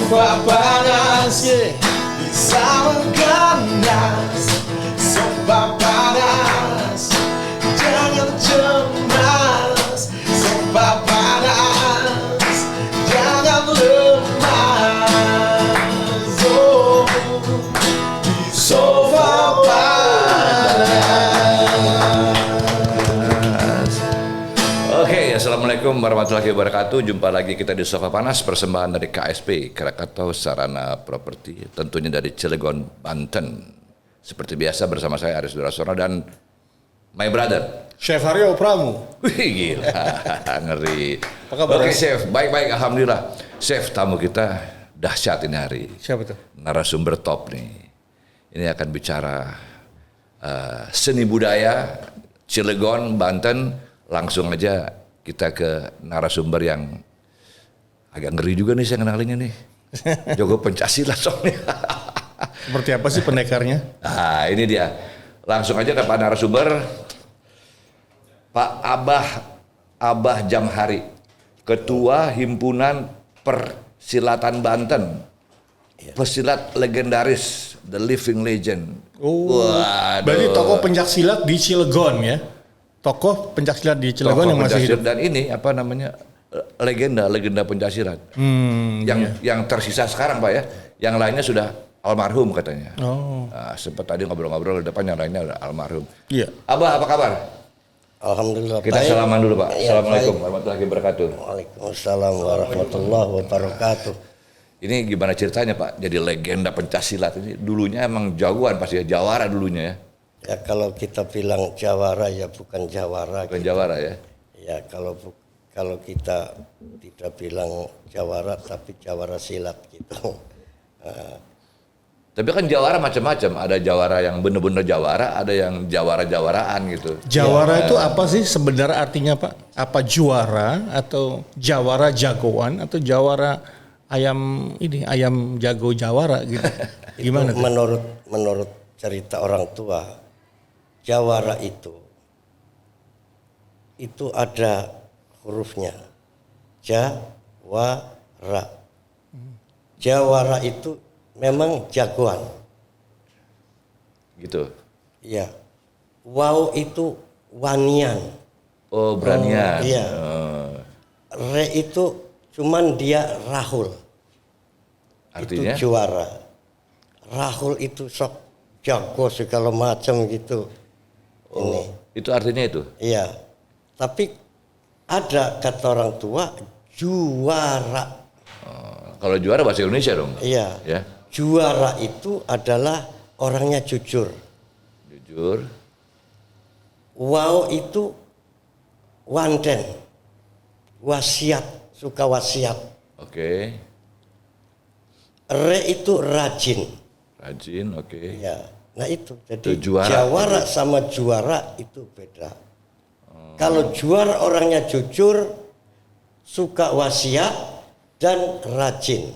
sofa panas, bisa mengganas. Sofa panas, jangan cemas. Sofa panas, jangan lemas. Oh, di sofa panas. Oke, assalamualaikum warahmatullahi wabarakatuh. Jumpa lagi kita di Sofa Panas, persembahan dari KSP, Krakatau Sarana Properti, tentunya dari Cilegon, Banten. Seperti biasa bersama saya Aris Durasono dan my brother Chef Haryo Pramu. Wih gila, ngeri. Apa kabar, Oke Mas? Chef, baik-baik alhamdulillah. Chef, tamu kita dahsyat ini hari. Siapa tuh? Narasumber top nih. Ini akan bicara seni budaya Cilegon, Banten. Langsung aja kita ke narasumber yang agak ngeri juga nih saya kenalinnya nih. Jago Pencaksilat soalnya. Seperti apa sih pendekarnya? Nah ini dia. Langsung aja ke Pak narasumber. Pak Abah Jamhari, Ketua Himpunan Persilatan Banten. Pesilat legendaris, The Living Legend. Oh, Waduh. berarti tokoh pencaksilat di Cilegon ya? Tokoh pencaksilat di Cilegon Tokoh yang masih hidup. pencaksilat. Dan ini apa namanya, legenda pencaksilat. Yang tersisa sekarang Pak ya. Yang lainnya sudah almarhum katanya. Oh, Nah, sempat tadi ngobrol-ngobrol di depan, yang lainnya udah almarhum. iya. Abah apa kabar? Alhamdulillah Kita baik. salaman dulu Pak. Iya, Assalamualaikum baik. warahmatullahi wabarakatuh. Waalaikumsalam warahmatullahi wabarakatuh. Ini gimana ceritanya Pak? Jadi legenda pencaksilat ini dulunya emang jagoan pasti ya, jawara dulunya ya. Ya kalau kita bilang jawara ya bukan jawara. Bukan gitu. jawara ya. Ya kalau kita tidak bilang jawara tapi jawara silat gitu. Tapi kan jawara macam-macam. Ada jawara yang bener-bener jawara, ada yang jawara-jawaraan gitu. Jawara itu apa sih sebenarnya artinya Pak? Apa juara atau jawara jagoan atau jawara ayam ini, ayam jago jawara gitu? Gimana tuh? Menurut cerita orang tua, jawara itu ada hurufnya. Jawara. Jawara itu memang jagoan. Gitu. Iya. Wow itu wanian. Oh, beranian. Iya. Oh, Re itu cuman dia Rahul. artinya? Itu juara. Rahul itu sok jago segala macam gitu. Oh, itu artinya itu? Iya. Tapi ada kata orang tua juara. Kalau juara bahasa Indonesia dong? Iya. Ya. Juara itu adalah orangnya jujur. Jujur. Wow itu wanten. Wasiat, suka wasiat. Oke. Re itu rajin. Rajin, oke. Ya. Nah itu. Jadi Itu juara. jawara sama juara itu beda. Kalau juara orangnya jujur, suka wasiat dan rajin.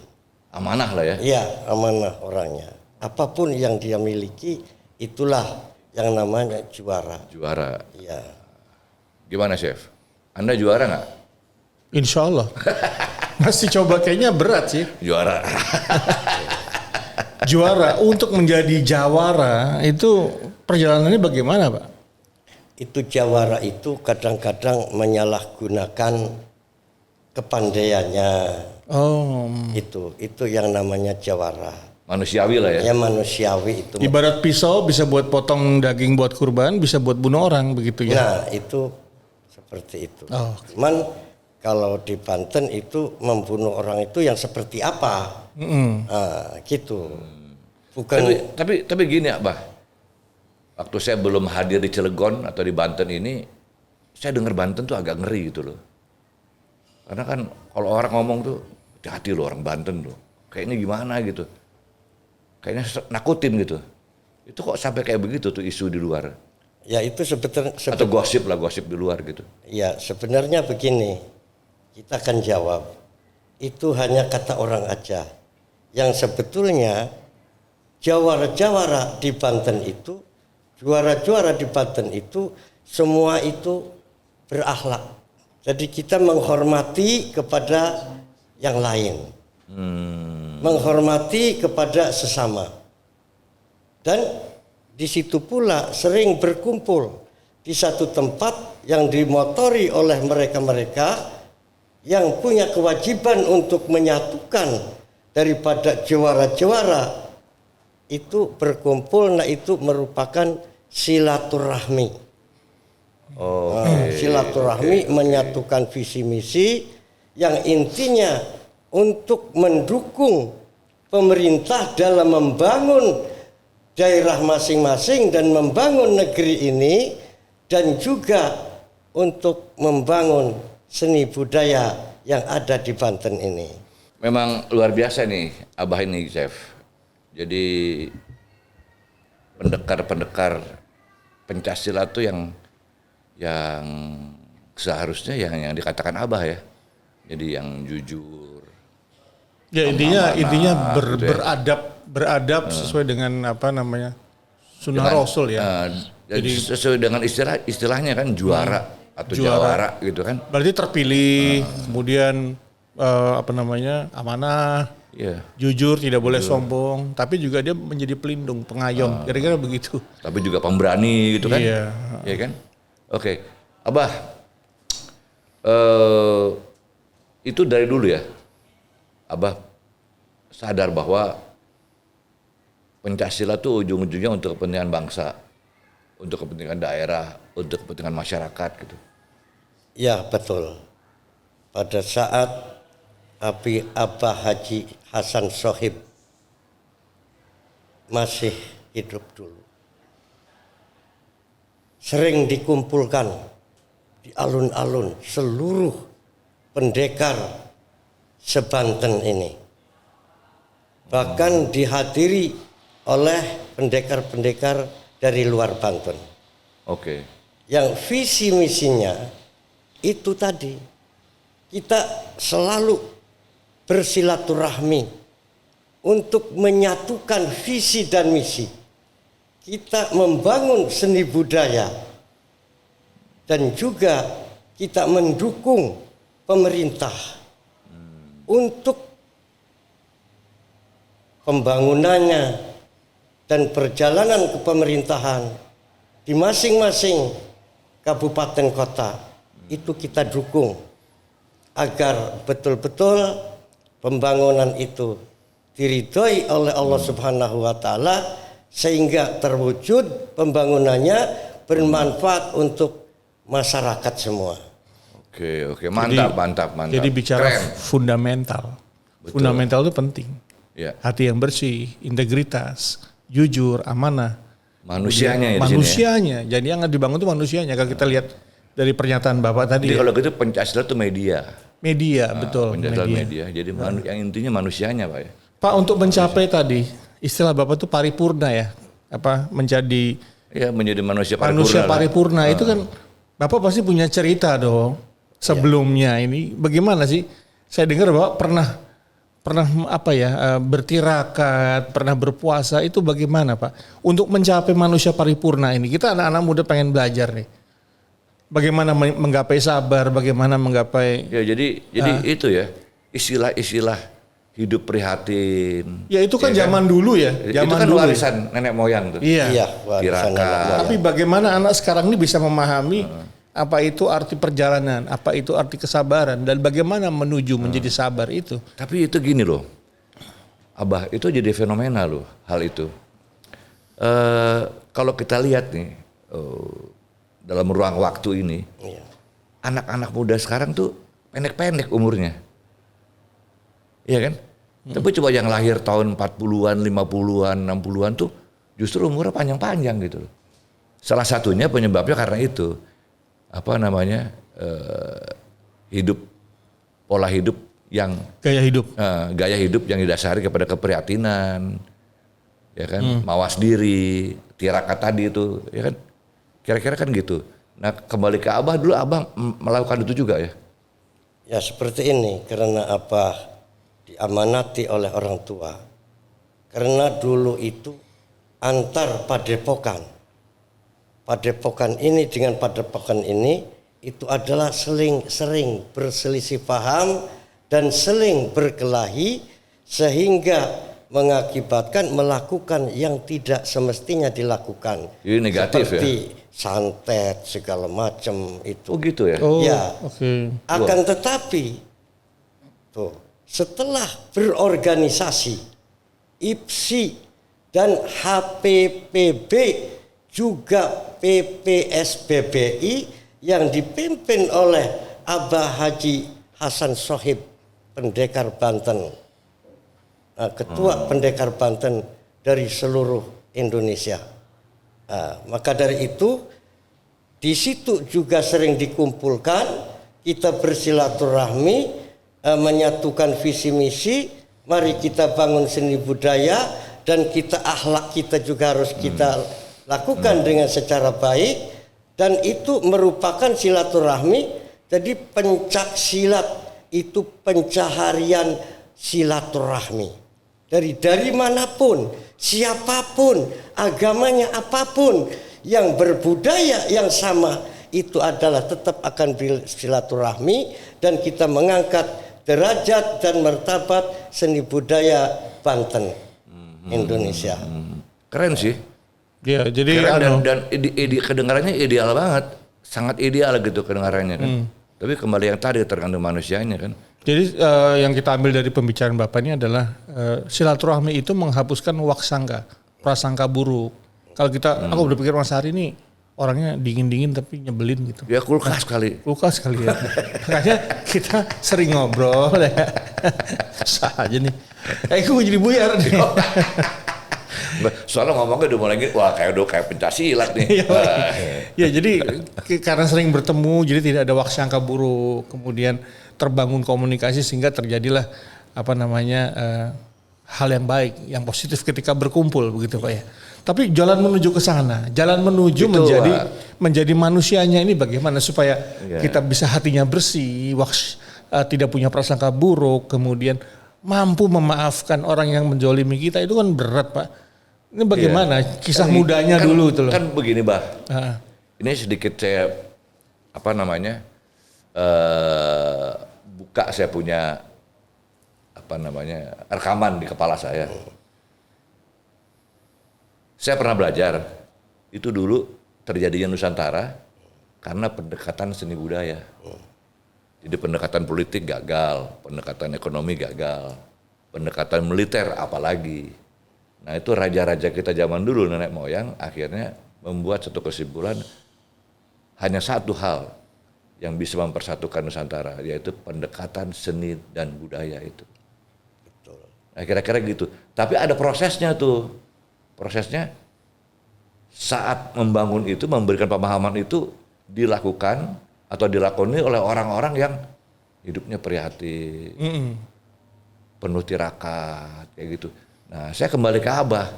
Amanah lah ya. Iya, amanah orangnya. Apapun yang dia miliki, itulah yang namanya juara. Juara. Iya. Gimana Chef? Anda juara nggak? Insya Allah. Masih coba kayaknya berat sih. Juara. Juara untuk menjadi jawara itu perjalanannya bagaimana Pak? Itu jawara itu kadang-kadang menyalahgunakan kepandaiannya. Oh, Itu yang namanya jawara. Manusiawi lah ya. Ya manusiawi itu. ibarat pisau bisa buat potong daging buat kurban, bisa buat bunuh orang begitu ya? Nah, itu seperti itu. Oh. Cuman kalau di Banten itu membunuh orang itu yang seperti apa? Nah, gitu. Bukan Tapi gini ya, Bah. Waktu saya belum hadir di Cilegon atau di Banten ini, saya dengar Banten tuh agak ngeri gitu loh. Karena kan kalau orang ngomong tuh, hati-hati loh orang Banten tuh. Kayaknya gimana gitu. Kayaknya nakutin gitu. Itu kok sampai kayak begitu tuh isu di luar. ya itu Atau gosip di luar gitu. ya sebenarnya begini. Kita akan jawab. Itu hanya kata orang aja. Yang sebetulnya jawara-jawara di Banten itu, juara-juara di Banten itu, semua itu berakhlak. Jadi kita menghormati kepada yang lain. menghormati kepada sesama. Dan di situ pula sering berkumpul di satu tempat yang dimotori oleh mereka-mereka yang punya kewajiban untuk menyatukan daripada jawara-jawara itu berkumpul. Nah, itu merupakan silaturahmi. Silaturahmi menyatukan visi misi yang intinya untuk mendukung pemerintah dalam membangun daerah masing-masing dan membangun negeri ini, dan juga untuk membangun seni budaya yang ada di Banten ini. Memang luar biasa nih Abah ini, Chef. Jadi pendekar-pendekar Pancasila tuh yang seharusnya yang dikatakan Abah ya. Jadi yang jujur. Ya intinya gitu ya. beradab sesuai dengan apa namanya sunnah Rasul ya. Jadi sesuai dengan istilahnya kan juara atau jawara gitu kan. Berarti terpilih, kemudian amanah, jujur, tidak boleh sombong, tapi juga dia menjadi pelindung, pengayom, kira-kira begitu. Tapi juga pemberani gitu kan. Iya. Iya kan. Oke, Abah, itu dari dulu ya, Abah sadar bahwa Pancasila tuh ujung-ujungnya untuk kepentingan bangsa, untuk kepentingan daerah, untuk kepentingan masyarakat gitu. Ya betul. Pada saat Abah Haji Hasan Sohib masih hidup dulu, sering dikumpulkan di alun-alun seluruh pendekar sebanten ini. Bahkan dihadiri oleh pendekar-pendekar dari luar Banten. Oke. Yang visi misinya itu tadi, kita selalu bersilaturahmi untuk menyatukan visi dan misi. Kita membangun seni budaya dan juga kita mendukung pemerintah untuk pembangunannya dan perjalanan kepemerintahan di masing-masing kabupaten kota. Itu kita dukung agar betul-betul pembangunan itu diridhoi oleh Allah Subhanahu wa taala, sehingga terwujud pembangunannya bermanfaat untuk masyarakat semua. Oke, mantap. Jadi bicara fundamental. Betul. Fundamental itu penting. Ya. Hati yang bersih, integritas, jujur, amanah. Manusianya ya. Manusianya. Jadi yang dibangun itu manusianya. Kalau kita lihat dari pernyataan Bapak tadi. Jadi kalau gitu Pancasila itu media. Betul. Pancasila media. Jadi yang intinya manusianya, Pak ya. Pak, untuk mencapai tadi istilah Bapak itu paripurna ya. Menjadi manusia paripurna. Manusia paripurna itu kan Bapak pasti punya cerita dong sebelumnya ini. Bagaimana sih? Saya dengar Bapak pernah bertirakat, pernah berpuasa, itu bagaimana Pak? Untuk mencapai manusia paripurna ini, kita anak-anak muda pengen belajar nih. Bagaimana menggapai sabar, bagaimana menggapai... Ya jadi itu ya, istilah-istilah hidup prihatin. Ya itu kan zaman dulu ya. Itu kan dulu warisan nenek moyang tuh. Iya. Tirakat. Tapi bagaimana anak sekarang ini bisa memahami apa itu arti perjalanan, apa itu arti kesabaran, dan bagaimana menuju menjadi sabar itu. Tapi itu gini loh, Abah, itu jadi fenomena loh hal itu. Kalau kita lihat nih, dalam ruang waktu ini, anak-anak muda sekarang tuh pendek-pendek umurnya. Iya kan? Tapi coba yang lahir tahun 40-an, 50-an, 60-an tuh justru umurnya panjang-panjang gitu loh. Salah satunya penyebabnya karena itu. Pola hidup yang gaya hidup yang didasari kepada keprihatinan, ya kan, mawas diri, tirakat tadi itu, ya kan, kira-kira kan gitu. Nah kembali ke Abah, dulu Abah melakukan itu juga ya? Ya seperti ini, karena Abah diamanati oleh orang tua. Karena dulu itu antar padepokan ini dengan padepokan ini itu adalah sering berselisih paham dan sering berkelahi, sehingga mengakibatkan melakukan yang tidak semestinya dilakukan. Ini negatif seperti ya? santet segala macam itu. Oh gitu ya? Oh, Ya. oke. Akan tetapi tuh setelah berorganisasi IPSI dan HPPB juga PPSBBI yang dipimpin oleh Abah Haji Hasan Sohib, pendekar Banten, ketua pendekar Banten dari seluruh Indonesia. Maka dari itu di situ juga sering dikumpulkan, kita bersilaturahmi, menyatukan visi misi, mari kita bangun seni budaya dan kita akhlak kita juga harus kita lakukan dengan secara baik, dan itu merupakan silaturahmi. Jadi pencak silat itu pencaharian silaturahmi. Dari manapun, siapapun, agamanya apapun, yang berbudaya yang sama itu adalah tetap akan bersilaturahmi, dan kita mengangkat derajat dan martabat seni budaya Banten, Indonesia. Keren sih. Ya, jadi Keren dan kedengarannya ideal banget, sangat ideal gitu kedengarannya kan. Tapi kembali yang tadi tergantung manusianya kan. Jadi yang kita ambil dari pembicaraan Bapak ini adalah silaturahmi itu menghapuskan waksangka, prasangka buruk. Kalau kita, aku berpikir Mas Hari ini orangnya dingin-dingin tapi nyebelin gitu. Ya kulkas kali. Kulkas kali ya. Makanya kita sering ngobrol ya. Sah aja nih. Kayak gue jadi buyar nih. Soalnya ngomongnya udah mulai gitu, wah kayak pencaksilat nih. Ya jadi karena sering bertemu jadi tidak ada waksangka buruk, kemudian terbangun komunikasi sehingga terjadilah hal yang baik, yang positif ketika berkumpul begitu Pak ya. Tapi jalan menuju ke sana, jalan menuju Itu, menjadi manusianya ini bagaimana supaya kita bisa hatinya bersih, tidak punya prasangka buruk, kemudian mampu memaafkan orang yang menjolimi kita, itu kan berat Pak. Ini bagaimana kisah mudanya dulu itu loh. Kan begini Bah, ini sedikit saya buka, saya punya rekaman di kepala saya. Saya pernah belajar, itu dulu terjadinya Nusantara karena pendekatan seni budaya. Jadi pendekatan politik gagal, pendekatan ekonomi gagal, pendekatan militer apalagi. Nah itu raja-raja kita zaman dulu, nenek moyang, akhirnya membuat satu kesimpulan, hanya satu hal yang bisa mempersatukan Nusantara, yaitu pendekatan seni dan budaya itu. Betul. Nah kira-kira gitu. Tapi ada prosesnya tuh. Prosesnya saat membangun itu, memberikan pemahaman itu dilakukan atau dilakoni oleh orang-orang yang hidupnya prihatin, penuh tirakat, kayak gitu. Nah saya kembali ke Abah.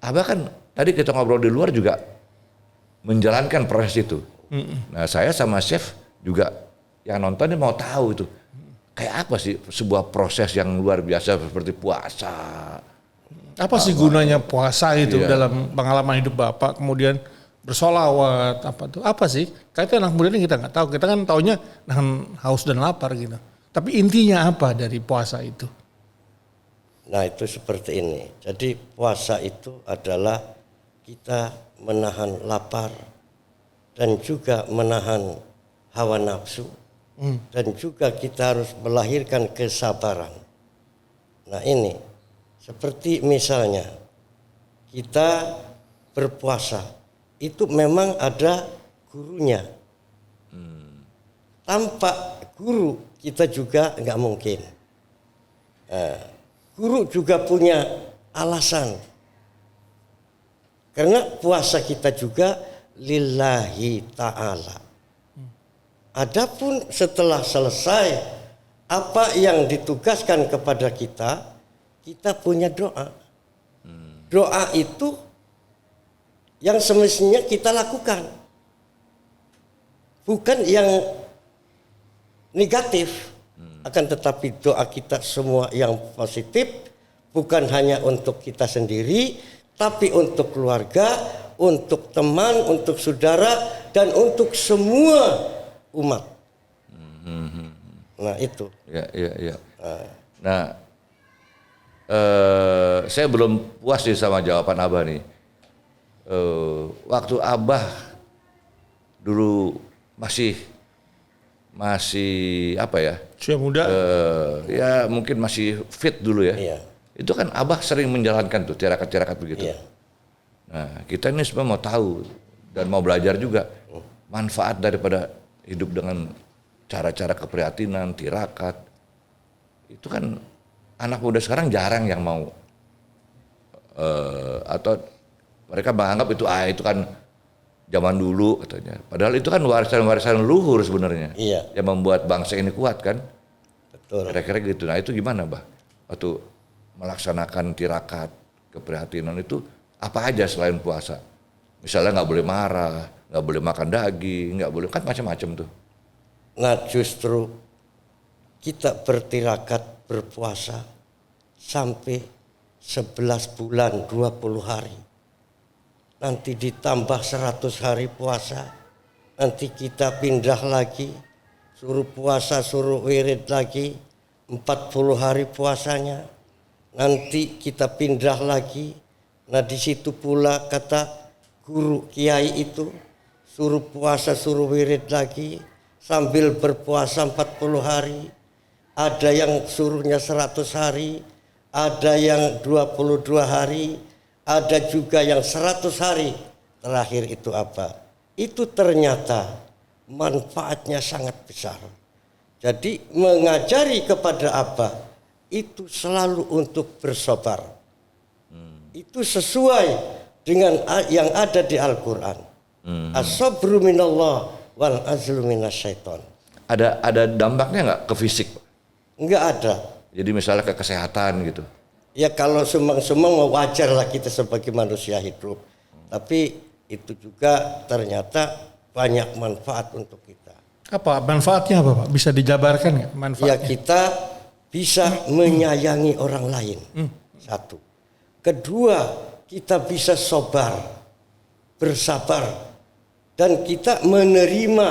Abah kan tadi kita ngobrol di luar juga menjalankan proses itu. Nah saya sama chef juga yang nonton ini mau tahu itu kayak apa sih sebuah proses yang luar biasa seperti puasa. Apa sih gunanya puasa itu dalam pengalaman hidup Bapak, kemudian bersolawat apa sih? Karena anak muda ini kita nggak tahu, kita kan taunya nahan haus dan lapar gitu. Tapi intinya apa dari puasa itu? Nah itu seperti ini. Jadi puasa itu adalah kita menahan lapar dan juga menahan hawa nafsu, dan juga kita harus melahirkan kesabaran. Nah ini seperti misalnya kita berpuasa itu memang ada gurunya. Tanpa guru kita juga nggak mungkin. Guru juga punya alasan. Karena puasa kita juga lillahi ta'ala. Adapun setelah selesai apa yang ditugaskan kepada kita, kita punya doa. Doa itu yang semestinya kita lakukan. Bukan yang negatif. Akan tetapi doa kita semua yang positif, bukan hanya untuk kita sendiri, tapi untuk keluarga, untuk teman, untuk saudara, dan untuk semua umat. Nah itu. Ya. Nah saya belum puas sih sama jawaban Abah nih. Waktu Abah dulu masih apa ya? Usia muda. Ya mungkin masih fit dulu ya. Iya. Itu kan Abah sering menjalankan tuh tirakat-tirakat begitu. Iya. Nah, kita ini semua mau tahu dan mau belajar juga manfaat daripada hidup dengan cara-cara keprihatinan, tirakat. Itu kan anak muda sekarang jarang yang mau atau mereka menganggap itu kan zaman dulu katanya. Padahal itu kan warisan-warisan luhur sebenarnya. Iya. Yang membuat bangsa ini kuat kan. Betul. Kira-kira gitu. Nah itu gimana, Bah? Waktu melaksanakan tirakat, keprihatinan itu apa aja selain puasa? Misalnya nggak boleh marah, nggak boleh makan daging, nggak boleh, kan macam-macam tuh. Nah justru kita bertirakat berpuasa sampai 11 bulan 20 hari. Nanti ditambah 100 hari puasa. Nanti kita pindah lagi. Suruh puasa, suruh wirid lagi. 40 hari puasanya. Nanti kita pindah lagi. Nah di situ pula kata guru kiai itu. Suruh puasa, suruh wirid lagi. Sambil berpuasa 40 hari. Ada yang suruhnya 100 hari. Ada yang 22 hari. Ada juga yang 100 hari. Terakhir itu apa? Itu ternyata manfaatnya sangat besar. Jadi mengajari kepada apa? Itu selalu untuk bersabar. Itu sesuai dengan yang ada di Al-Quran. As-sabru minallah wal azlu minasyaiton. Ada dampaknya nggak ke fisik? Enggak ada. Jadi misalnya ke kesehatan gitu. Ya kalau sumang-sumang wajar lah kita sebagai manusia hidup. Tapi itu juga ternyata banyak manfaat untuk kita. Apa manfaatnya apa Pak? Bisa dijabarkan nggak Ya manfaatnya? kita bisa menyayangi orang lain. Satu. Kedua, kita bisa sabar, bersabar. Dan kita menerima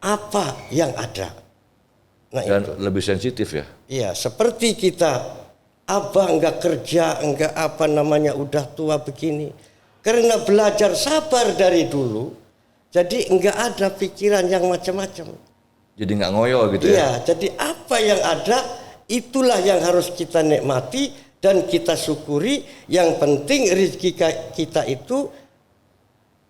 apa yang ada. Nah, Dan itu. lebih sensitif ya. Iya, seperti kita, abah enggak kerja, enggak udah tua begini. Karena belajar sabar dari dulu, jadi enggak ada pikiran yang macam-macam. Jadi nggak ngoyo gitu ya. Iya, jadi apa yang ada, itulah yang harus kita nikmati dan kita syukuri. Yang penting rezeki kita itu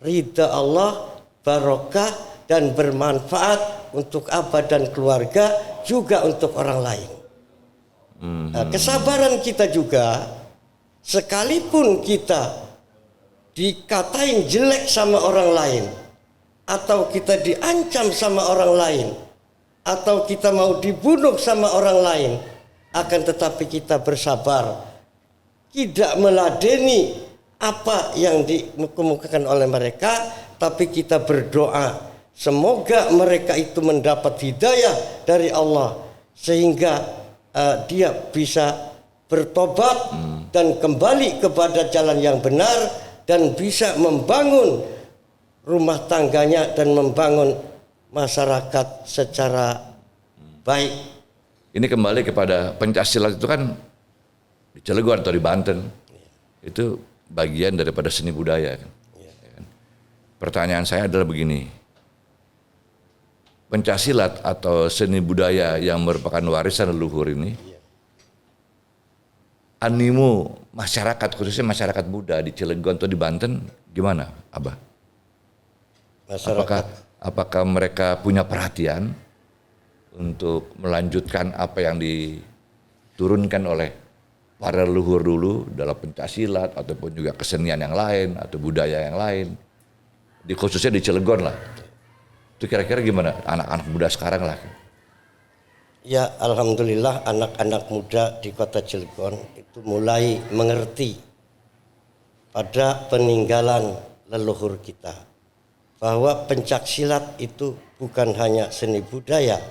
ridha Allah, barokah dan bermanfaat untuk abah dan keluarga, juga untuk orang lain. Nah, kesabaran kita juga, sekalipun kita dikatain jelek sama orang lain, atau kita diancam sama orang lain, atau kita mau dibunuh sama orang lain, akan tetapi kita bersabar, tidak meladeni apa yang dikemukakan oleh mereka, tapi kita berdoa semoga mereka itu mendapat hidayah dari Allah sehingga dia bisa bertobat dan kembali kepada jalan yang benar dan bisa membangun rumah tangganya dan membangun masyarakat secara baik. Ini kembali kepada pencaksilat itu kan di Cilegon atau di Banten. Itu bagian daripada seni budaya kan. Pertanyaan saya adalah begini. Pencaksilat atau seni budaya yang merupakan warisan leluhur ini, animo masyarakat, khususnya masyarakat muda di Cilegon atau di Banten gimana, Abah? Apakah mereka punya perhatian untuk melanjutkan apa yang diturunkan oleh para leluhur dulu dalam pencaksilat ataupun juga kesenian yang lain atau budaya yang lain, khususnya di Cilegon lah. Itu kira-kira gimana anak-anak muda sekarang lah? Ya alhamdulillah anak-anak muda di kota Cilegon itu mulai mengerti pada peninggalan leluhur kita, bahwa pencaksilat itu bukan hanya seni budaya,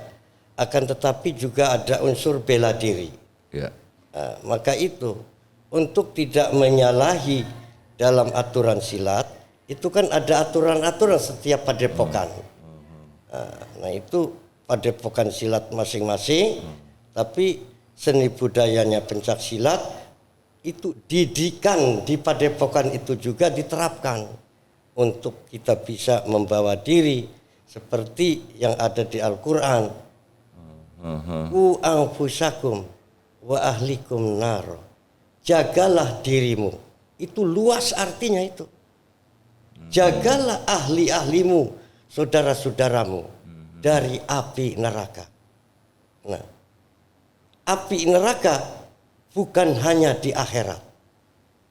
akan tetapi juga ada unsur bela diri. Ya. Nah, maka itu untuk tidak menyalahi dalam aturan silat, itu kan ada aturan-aturan setiap padepokan. Nah itu padepokan silat masing-masing, tapi seni budayanya pencaksilat itu didikan di padepokan itu juga diterapkan untuk kita bisa membawa diri seperti yang ada di Al-Quran. Ku anfusakum wa ahlikum nar. Jagalah dirimu. Itu luas artinya itu. Jagalah ahli-ahlimu, saudara-saudaramu dari api neraka. Nah, api neraka bukan hanya di akhirat.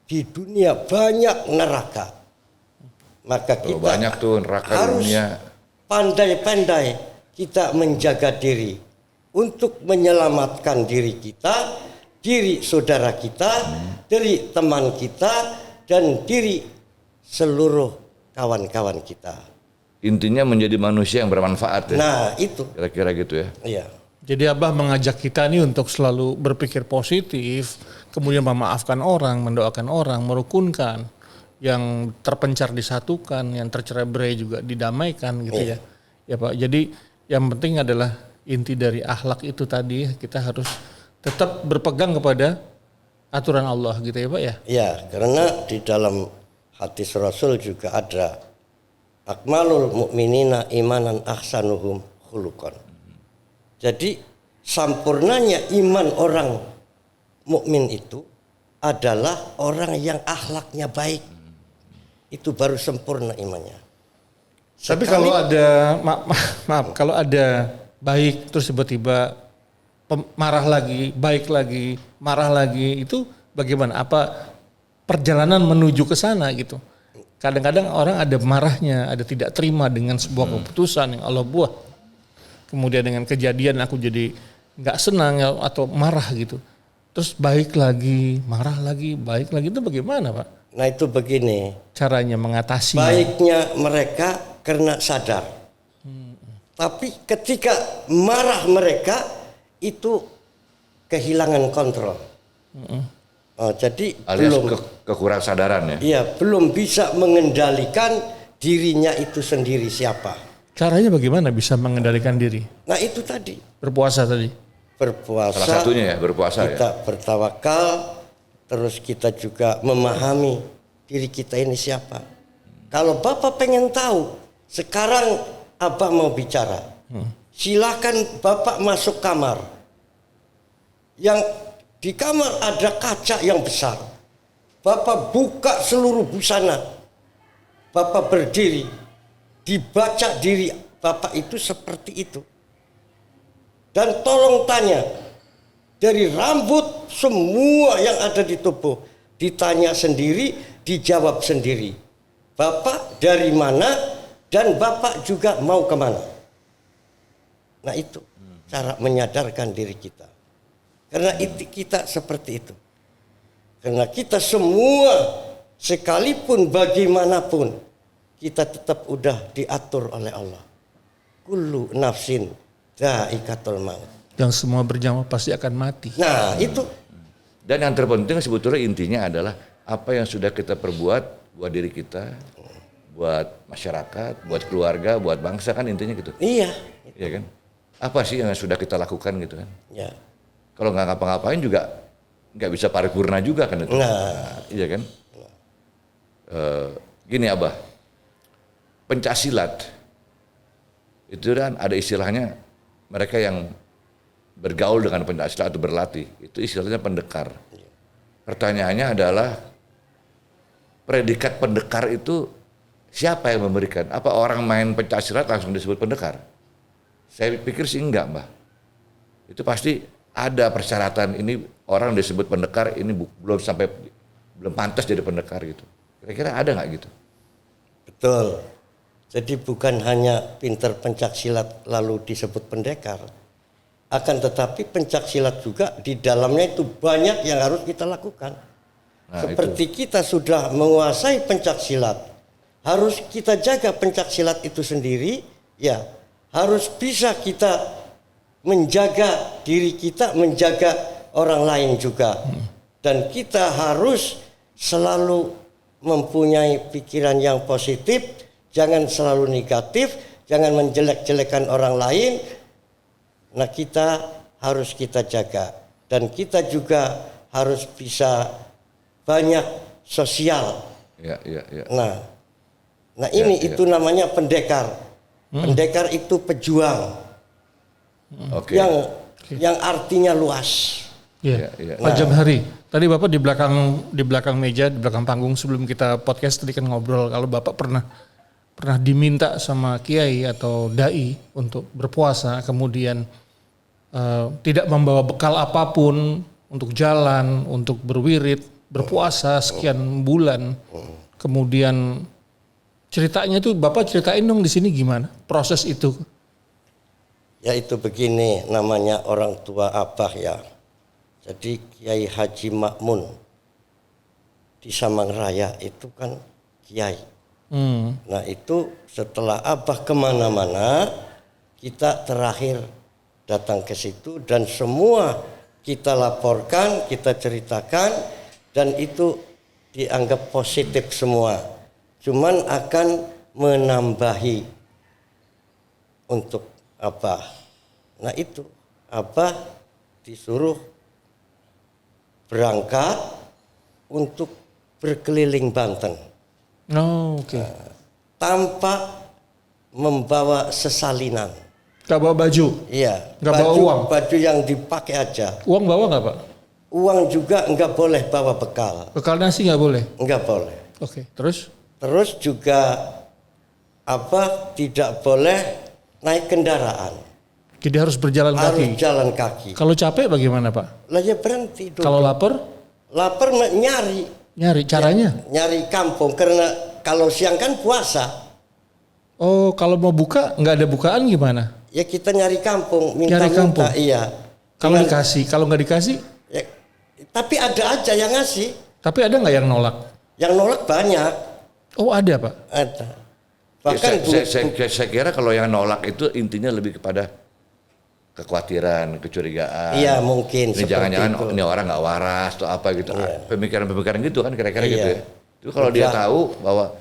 Di dunia banyak neraka. Maka kita banyak tuh neraka harus dunia. pandai-pandai kita menjaga diri untuk menyelamatkan diri kita, diri saudara kita, diri teman kita, dan diri seluruh kawan-kawan kita. Intinya menjadi manusia yang bermanfaat ya. Nah, itu. Kira-kira gitu ya. Iya. Jadi Abah mengajak kita nih untuk selalu berpikir positif, kemudian memaafkan orang, mendoakan orang, merukunkan, yang terpencar disatukan, yang tercerai-berai juga didamaikan gitu ya. Ya Pak. Jadi yang penting adalah inti dari akhlak itu tadi, kita harus tetap berpegang kepada aturan Allah gitu ya Pak ya. Iya, karena di dalam hadis Rasul juga ada akmalul mu'minina imanan ahsanuhum khuluqan. Jadi sampurnanya iman orang mukmin itu adalah orang yang akhlaknya baik. Itu baru sempurna imannya. Tapi kalau ada maaf kalau ada baik terus tiba-tiba marah lagi, baik lagi, marah lagi, itu bagaimana? Apa perjalanan menuju ke sana gitu? Kadang-kadang orang ada marahnya, ada tidak terima dengan sebuah keputusan yang Allah buat. Kemudian dengan kejadian aku jadi nggak senang atau marah gitu. Terus baik lagi, marah lagi, baik lagi, itu bagaimana Pak? Nah itu begini. Caranya mengatasi. Baiknya mereka karena sadar. Tapi ketika marah mereka itu kehilangan kontrol. Jadi Alias belum kekurangan sadaran ya. iya, belum bisa mengendalikan dirinya itu sendiri siapa. Caranya bagaimana bisa mengendalikan diri? Nah itu tadi. Berpuasa tadi. Berpuasa. Salah satunya ya berpuasa kita ya. bertawakal, terus kita juga memahami diri kita ini siapa. Kalau Bapak pengen tahu, sekarang Abah mau bicara. Silakan Bapak masuk kamar. Yang di kamar ada kaca yang besar. Bapak buka seluruh busana. Bapak berdiri. Dibaca diri Bapak itu seperti itu. Dan tolong tanya. Dari rambut semua yang ada di tubuh. Ditanya sendiri, dijawab sendiri. Bapak dari mana dan Bapak juga mau kemana. Nah itu cara menyadarkan diri kita. Karena itu kita seperti itu. Karena kita semua sekalipun bagaimanapun kita tetap udah diatur oleh Allah. Kullu nafsin dha'iqatul maut. Yang semua berjamaah pasti akan mati. Nah itu. Dan yang terpenting sebetulnya intinya adalah apa yang sudah kita perbuat buat diri kita, buat masyarakat, buat keluarga, buat bangsa, kan intinya gitu. Iya. Iya kan? Apa sih yang sudah kita lakukan gitu kan? Ya. Kalau nggak ngapa-ngapain juga nggak bisa paripurna juga kan itu. Nah. Iya kan? Gini Abah, pencaksilat itu kan ada istilahnya, mereka yang bergaul dengan pencaksilat atau berlatih itu istilahnya pendekar. Pertanyaannya adalah predikat pendekar itu siapa yang memberikan? Apa orang main pencaksilat langsung disebut pendekar? Saya pikir sih enggak, Mbah. Itu pasti ada persyaratan, ini orang disebut pendekar, ini belum pantas jadi pendekar gitu. Kira-kira ada nggak gitu? Betul. Jadi bukan hanya pintar pencaksilat lalu disebut pendekar. Akan tetapi pencaksilat juga di dalamnya itu banyak yang harus kita lakukan. Nah, seperti kita sudah menguasai pencaksilat, harus kita jaga pencaksilat itu sendiri, ya harus bisa kita menjaga diri kita, menjaga orang lain juga. Dan kita harus selalu mempunyai pikiran yang positif, jangan selalu negatif, jangan menjelek-jelekan orang lain. Nah kita harus kita jaga. Dan kita juga harus bisa banyak sosial. Ya, ya, ya. Nah ini itu namanya pendekar. Pendekar itu pejuang Oke. yang artinya luas. Iya. Ya, ya. Pak Jamhari, tadi Bapak di belakang meja, di belakang panggung sebelum kita podcast tadi kan ngobrol kalau Bapak pernah diminta sama kiai atau dai untuk berpuasa, kemudian tidak membawa bekal apapun untuk jalan, untuk berwirid, berpuasa sekian bulan. Kemudian ceritanya tuh Bapak ceritain dong di sini gimana proses itu? Ya itu begini namanya orang tua abah ya. Jadi Kiai Haji Makmun di Samangraya itu kan kiai. Nah itu setelah abah kemana-mana kita terakhir datang ke situ dan semua kita laporkan, kita ceritakan dan itu dianggap positif semua. Cuman akan menambahi untuk Abah. Nah itu Abah disuruh berangkat untuk berkeliling Banten. Oh, oke. Tanpa membawa sesalinan. Gak bawa baju? Iya. Gak bawa uang? Baju yang dipakai aja. Uang bawa gak Pak? Uang juga enggak boleh bawa bekal. Bekal nasi gak boleh? Enggak boleh. Oke, terus? Terus juga tidak boleh naik kendaraan. Jadi harus berjalan kaki? Harus jalan kaki. Kalau capek bagaimana Pak? Lah ya berhenti dulu. Kalau lapar? Lapar nyari. Nyari, caranya? Nyari kampung karena kalau siang kan puasa. Oh, kalau mau buka nggak ada bukaan gimana? Ya kita nyari kampung, minta-minta. Nyari kampung? Iya. Kalau dikasih, kalau nggak dikasih? Ya, tapi ada aja yang ngasih. Tapi ada nggak yang nolak? Yang nolak banyak. Oh ada Pak? Ada. Ya, Bahkan saya kira kalau yang nolak itu intinya lebih kepada kekhawatiran, kecurigaan. Iya mungkin. Ini jangan-jangan ini orang nggak waras atau apa gitu. Pemikiran-pemikiran gitu kan kira-kira gitu ya. Itu kalau dia tahu bahwa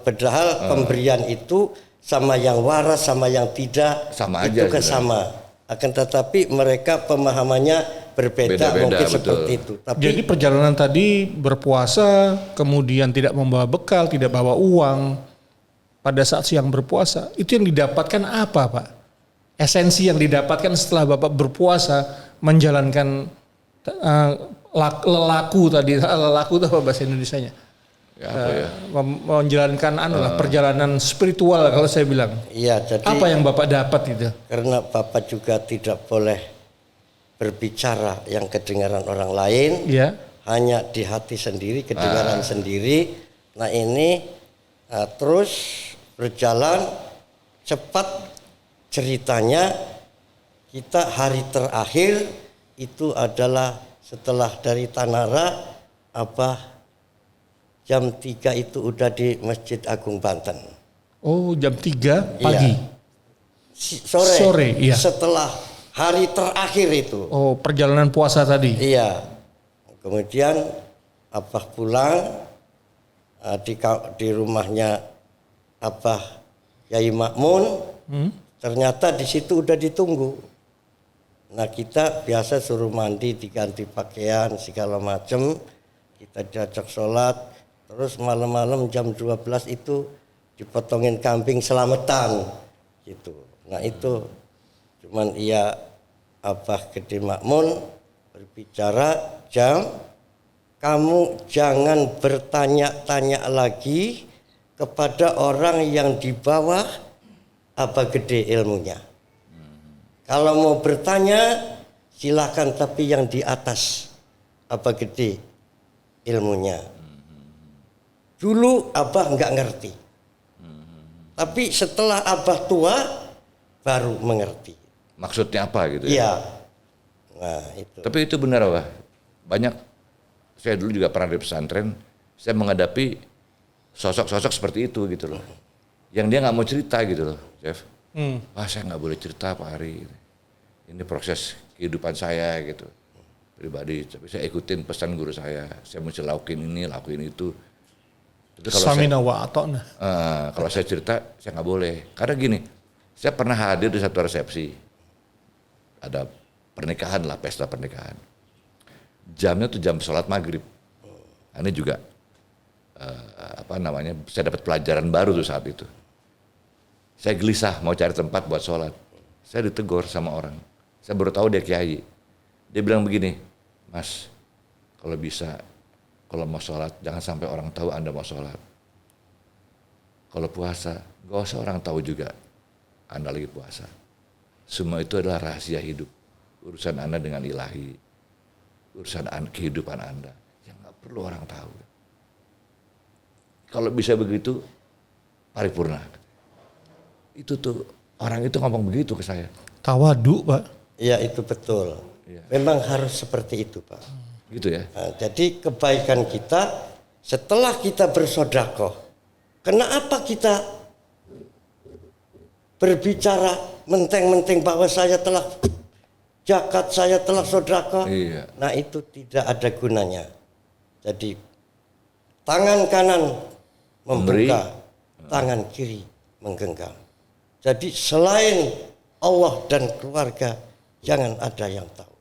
padahal pemberian itu sama yang waras sama yang tidak sama itu aja sama. Akan tetapi mereka pemahamannya berbeda mungkin betul. seperti itu. Tapi Jadi perjalanan tadi berpuasa, kemudian tidak membawa bekal, tidak bawa uang. Pada saat siang berpuasa, itu yang didapatkan apa Pak? Esensi yang didapatkan setelah Bapak berpuasa menjalankan lelaku itu apa bahasa Indonesianya? ya, apa ya? Menjalankan perjalanan spiritual kalau saya bilang. iya jadi Apa yang Bapak dapat itu? karena Bapak juga tidak boleh berbicara yang kedengaran orang lain, Iya. hanya di hati sendiri, kedengaran sendiri. Nah ini terus berjalan cepat ceritanya. Kita hari terakhir itu adalah setelah dari Tanara, jam 3 itu udah di Masjid Agung Banten. Oh jam 3 pagi? Sore, iya. Setelah hari terakhir itu. Oh perjalanan puasa tadi? Iya. Kemudian Abah pulang di rumahnya Abah Yai Makmun. Ternyata di situ udah ditunggu. Nah kita biasa suruh mandi, diganti pakaian segala macam. Kita diajak sholat. Terus malam-malam jam 12 itu dipotongin kambing selamatan gitu. Nah itu cuman Abah Gede Makmun berbicara, kamu jangan bertanya-tanya lagi kepada orang yang di bawah Abah Gede ilmunya. Kalau mau bertanya silakan, tapi yang di atas Abah Gede ilmunya. Dulu Abah nggak ngerti, tapi setelah Abah tua baru mengerti. Maksudnya apa gitu ya? Iya. Nah itu. Tapi itu benar Pak. Banyak, saya dulu juga pernah di pesantren, saya menghadapi sosok-sosok seperti itu gitu loh. Yang dia nggak mau cerita gitu loh, Chef. Saya nggak boleh cerita Pak Hari. Ini proses kehidupan saya gitu, pribadi. Tapi saya ikutin pesan guru saya mesti lakuin ini, lakuin itu. Itu kalau saya cerita, saya nggak boleh. Karena gini, saya pernah hadir di satu resepsi. Ada pernikahan lah, pesta pernikahan. Jamnya tuh jam sholat maghrib. Ini juga saya dapat pelajaran baru tuh saat itu. Saya gelisah mau cari tempat buat sholat. Saya ditegur sama orang. Saya baru tahu dia kiai. Dia bilang begini, Mas, kalau bisa, kalau mau sholat jangan sampai orang tahu Anda mau sholat. Kalau puasa, gak usah orang tahu juga Anda lagi puasa. Semua itu adalah rahasia hidup. Urusan Anda dengan ilahi. Urusan kehidupan Anda. Yang gak perlu orang tahu. Kalau bisa begitu, paripurna. Itu tuh, orang itu ngomong begitu ke saya. Tawadu, Pak. Iya, itu betul. Iya. Memang harus seperti itu, Pak. Gitu ya. Nah, jadi kebaikan kita setelah kita bersedekah. Kenapa kita berbicara menteng-menteng bahwa saya telah zakat, saya telah sedekah? Iya. Nah, itu tidak ada gunanya. Jadi tangan kanan membuka, tangan kiri menggenggam. Jadi selain Allah dan keluarga, jangan ada yang tahu.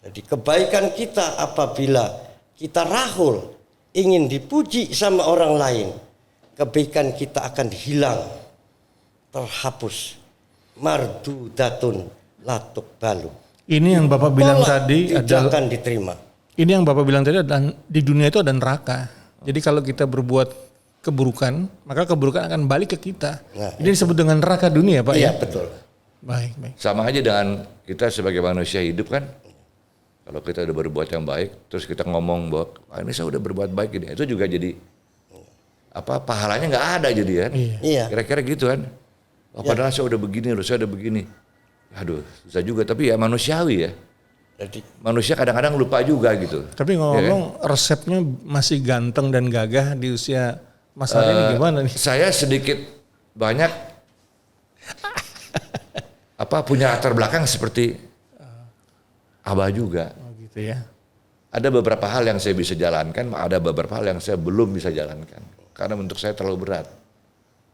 Jadi kebaikan kita apabila kita rahul, ingin dipuji sama orang lain, kebaikan kita akan hilang, terhapus. Mardudatun latuk balu. Ini yang Bapak bilang tadi tidak adalah, akan diterima. ini yang Bapak bilang tadi adalah di dunia itu ada neraka. Jadi kalau kita berbuat keburukan, maka keburukan akan balik ke kita. Nah, ini disebut dengan neraka dunia, Pak. Iya, Ya? betul. Baik, baik. Sama aja dengan kita sebagai manusia hidup kan. Kalau kita udah berbuat yang baik, terus kita ngomong bahwa ini saya udah berbuat baik ini, itu juga jadi pahalanya nggak ada jadi kan. Iya. Kira-kira gitu kan. Padahal saya udah begini loh, saya udah begini. Aduh, susah juga, tapi ya manusiawi ya. Jadi Manusia kadang-kadang lupa juga gitu. Tapi ngomong resepnya masih ganteng dan gagah di usia Mas Ari ini gimana nih? Saya sedikit banyak punya latar belakang seperti Abah juga. Oh gitu ya. Ada beberapa hal yang saya bisa jalankan, ada beberapa hal yang saya belum bisa jalankan. Karena untuk saya terlalu berat.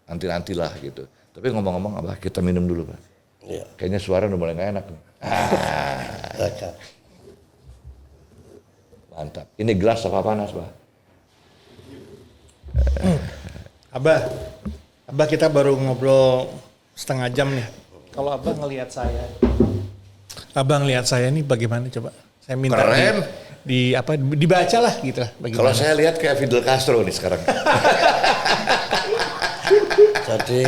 Nanti-nantilah gitu. Tapi ngomong-ngomong Abah, kita minum dulu Pak. iya. Kayaknya suara udah mulai gak enak nih. Zakat. Mantap. Ini gelas apa panas Pak? Abah kita baru ngobrol setengah jam nih. Kalau Abah ngelihat saya nih bagaimana coba? Saya minta Keren. dibaca lah gitu lah. Kalau saya lihat kayak Fidel Castro nih sekarang. Jadi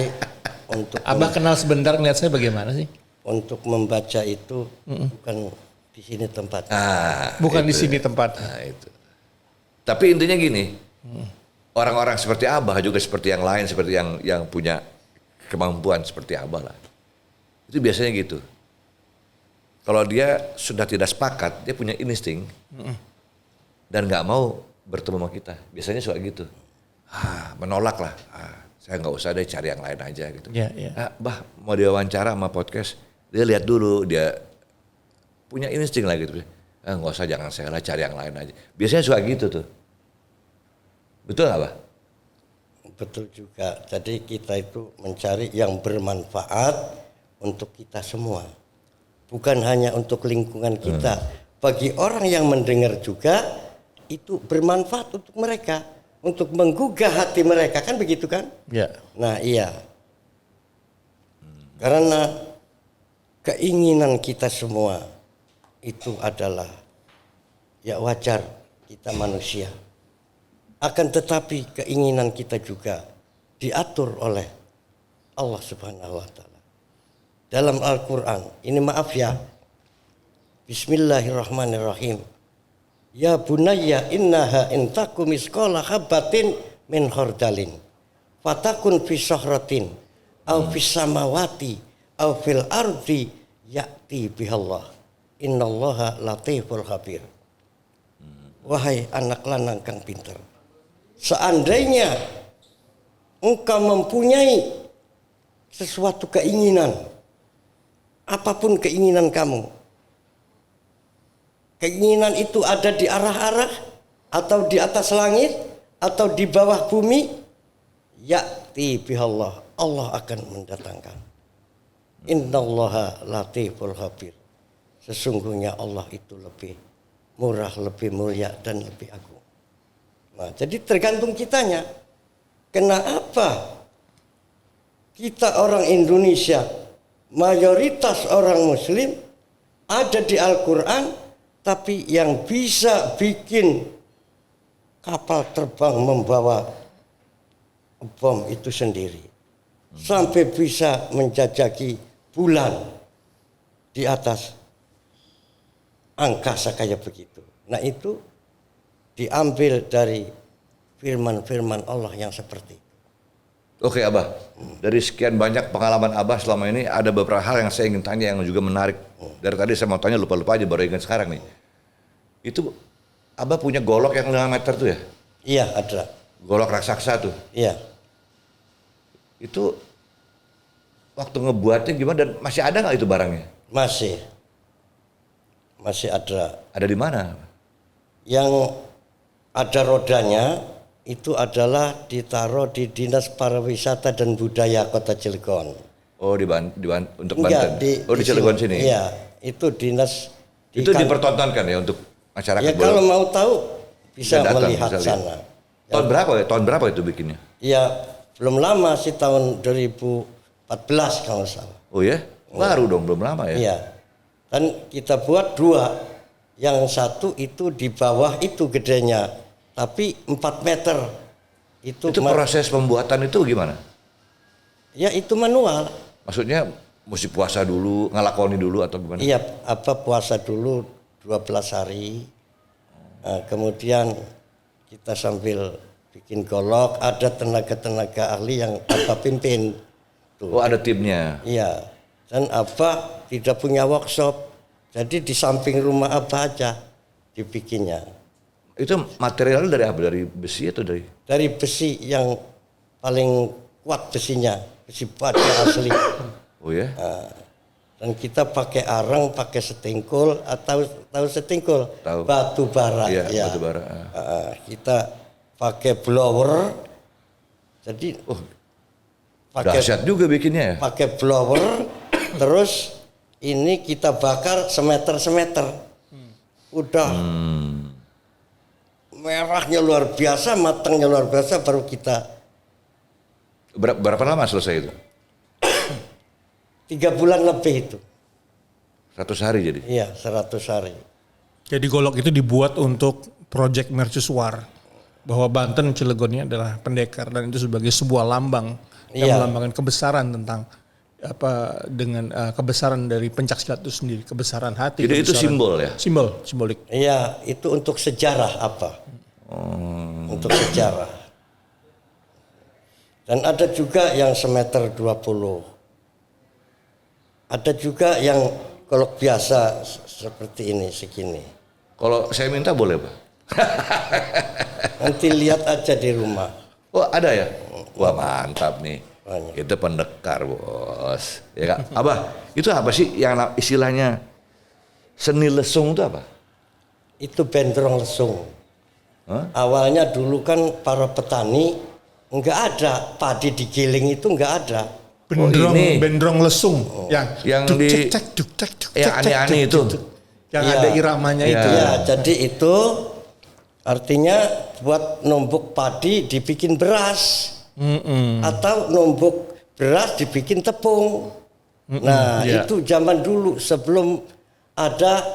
untuk Abah kenal sebentar ngelihat saya bagaimana sih? untuk membaca itu bukan di sini tempat. Bukan di sini tempat. Nah itu. Tapi intinya gini, orang-orang seperti Abah juga seperti yang lain, seperti yang punya kemampuan seperti Abah lah. Itu biasanya gitu. Kalau dia sudah tidak sepakat, dia punya insting dan nggak mau bertemu sama kita. Biasanya suka gitu, menolak lah. Saya nggak usah deh, cari yang lain aja gitu. Ya, ya. Bah mau diwawancara sama podcast, dia lihat dulu, dia punya insting lah gitu. Nggak usah, jangan saya lah, cari yang lain aja. Biasanya suka gitu tuh. Betul nggak Bah? Betul juga. Jadi kita itu mencari yang bermanfaat untuk kita semua. Bukan hanya untuk lingkungan kita. Bagi orang yang mendengar juga itu bermanfaat untuk mereka. Untuk menggugah hati mereka, kan begitu kan? Ya. Nah iya. Karena keinginan kita semua itu adalah ya wajar, kita manusia. Akan tetapi keinginan kita juga diatur oleh Allah Subhanahu wa taala. Dalam Al-Qur'an, ini maaf ya. Bismillahirrahmanirrahim. Ya bunayya innaha in takum misqala habatin min khardalin fatakun fi sahratin aw fis samawati aw fil ardi ya'ti bihallah innallaha latiful khabir. Wahai anak lanang kang pinter, seandainya engkau mempunyai sesuatu keinginan, apapun keinginan kamu, keinginan itu ada di arah-arah atau di atas langit atau di bawah bumi, ya'ti bihallah, Allah akan mendatangkan. Innallaha latiful khabir. Sesungguhnya Allah itu lebih murah, lebih mulia dan lebih agung. Nah, jadi tergantung kitanya. Kenapa kita orang Indonesia, mayoritas orang Muslim ada di Al-Quran, tapi yang bisa bikin kapal terbang membawa bom itu sendiri. Sampai bisa menjajaki bulan di atas angkasa kayak begitu. Nah itu diambil dari firman-firman Allah yang seperti itu. Oke Abah, dari sekian banyak pengalaman Abah selama ini ada beberapa hal yang saya ingin tanya yang juga menarik. Dari tadi saya mau tanya lupa-lupa aja baru ingat sekarang nih. Itu Abah punya golok yang 5 meter tuh ya? Iya ada. Golok raksasa tuh. Iya. Itu waktu ngebuatnya gimana dan masih ada nggak itu barangnya? Masih ada. Ada di mana? Yang ada rodanya itu adalah ditaruh di Dinas Pariwisata dan Budaya Kota Cilegon. Oh untuk Enggak, Banten. Di Cilegon sini. Iya, itu dinas. Itu dipertontonkan ya untuk masyarakat. Ya kalau mau tahu bisa datang, melihat bisa sana. Tahun berapa ya? Tahun berapa itu bikinnya? Ya belum lama sih, tahun 2014 kalau salah. Oh ya? Baru dong, belum lama ya? Iya. Dan kita buat 2. Yang satu itu di bawah itu gedenya, tapi 4 meter. Itu proses pembuatan itu gimana? Ya itu manual. Maksudnya mesti puasa dulu, ngelakoni dulu atau gimana? Iya, puasa dulu 12 hari. Nah, kemudian kita sambil bikin golok, ada tenaga-tenaga ahli yang pimpin. Tuh. Oh ada timnya? Iya, dan tidak punya workshop. Jadi di samping rumah aja dibikinnya. Itu materialnya dari apa? Dari besi atau dari? Dari besi yang paling kuat besinya, besi baja asli. Oh ya? Dan kita pakai arang, pakai setingkul, atau tahu setingkul? Tahu. Batu bara. Iya, ya. batu bara. Kita pakai blower. Jadi dahsyat juga bikinnya ya? Pakai blower, terus ini kita bakar semeter. Udah merahnya luar biasa, matangnya luar biasa, baru kita. Berapa lama selesai itu? 3 bulan lebih itu. 100 hari jadi? Iya, 100 hari. Jadi golok itu dibuat untuk proyek mercusuar. Bahwa Banten Cilegon ini adalah pendekar dan itu sebagai sebuah lambang yang melambangkan kebesaran tentang dengan kebesaran dari pencaksilat itu sendiri, kebesaran hati. Jadi itu simbol ya? Simbolik. Iya, itu untuk sejarah Untuk sejarah. Dan ada juga yang semeter 20. Ada juga yang golok biasa seperti ini, segini. Kalau saya minta boleh Pak? Nanti lihat aja di rumah. Oh ada ya? Wah mantap nih. Banyak. Itu pendekar bos. Ya Kak, Abah itu apa sih yang istilahnya seni lesung itu apa? Itu bendrong lesung. Huh? Awalnya dulu kan para petani nggak ada padi digiling, itu nggak ada. Bendrong lesung yang di yang aneh-aneh itu. Yang ada iramanya itu. Ya, jadi itu artinya buat numbuk padi dibikin beras. Atau numbuk beras dibikin tepung. Nah, itu zaman dulu sebelum ada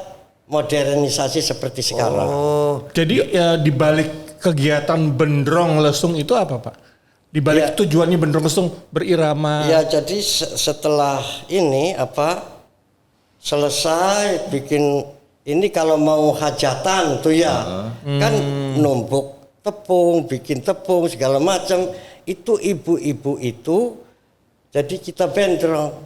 modernisasi seperti sekarang. Oh, jadi di balik kegiatan bendrong lesung itu apa, Pak? Di balik tujuannya bendrong lesung berirama. Ya, jadi setelah ini selesai bikin ini, kalau mau hajatan tuh kan numbuk tepung, bikin tepung segala macam. Itu ibu-ibu itu jadi kita bendrong.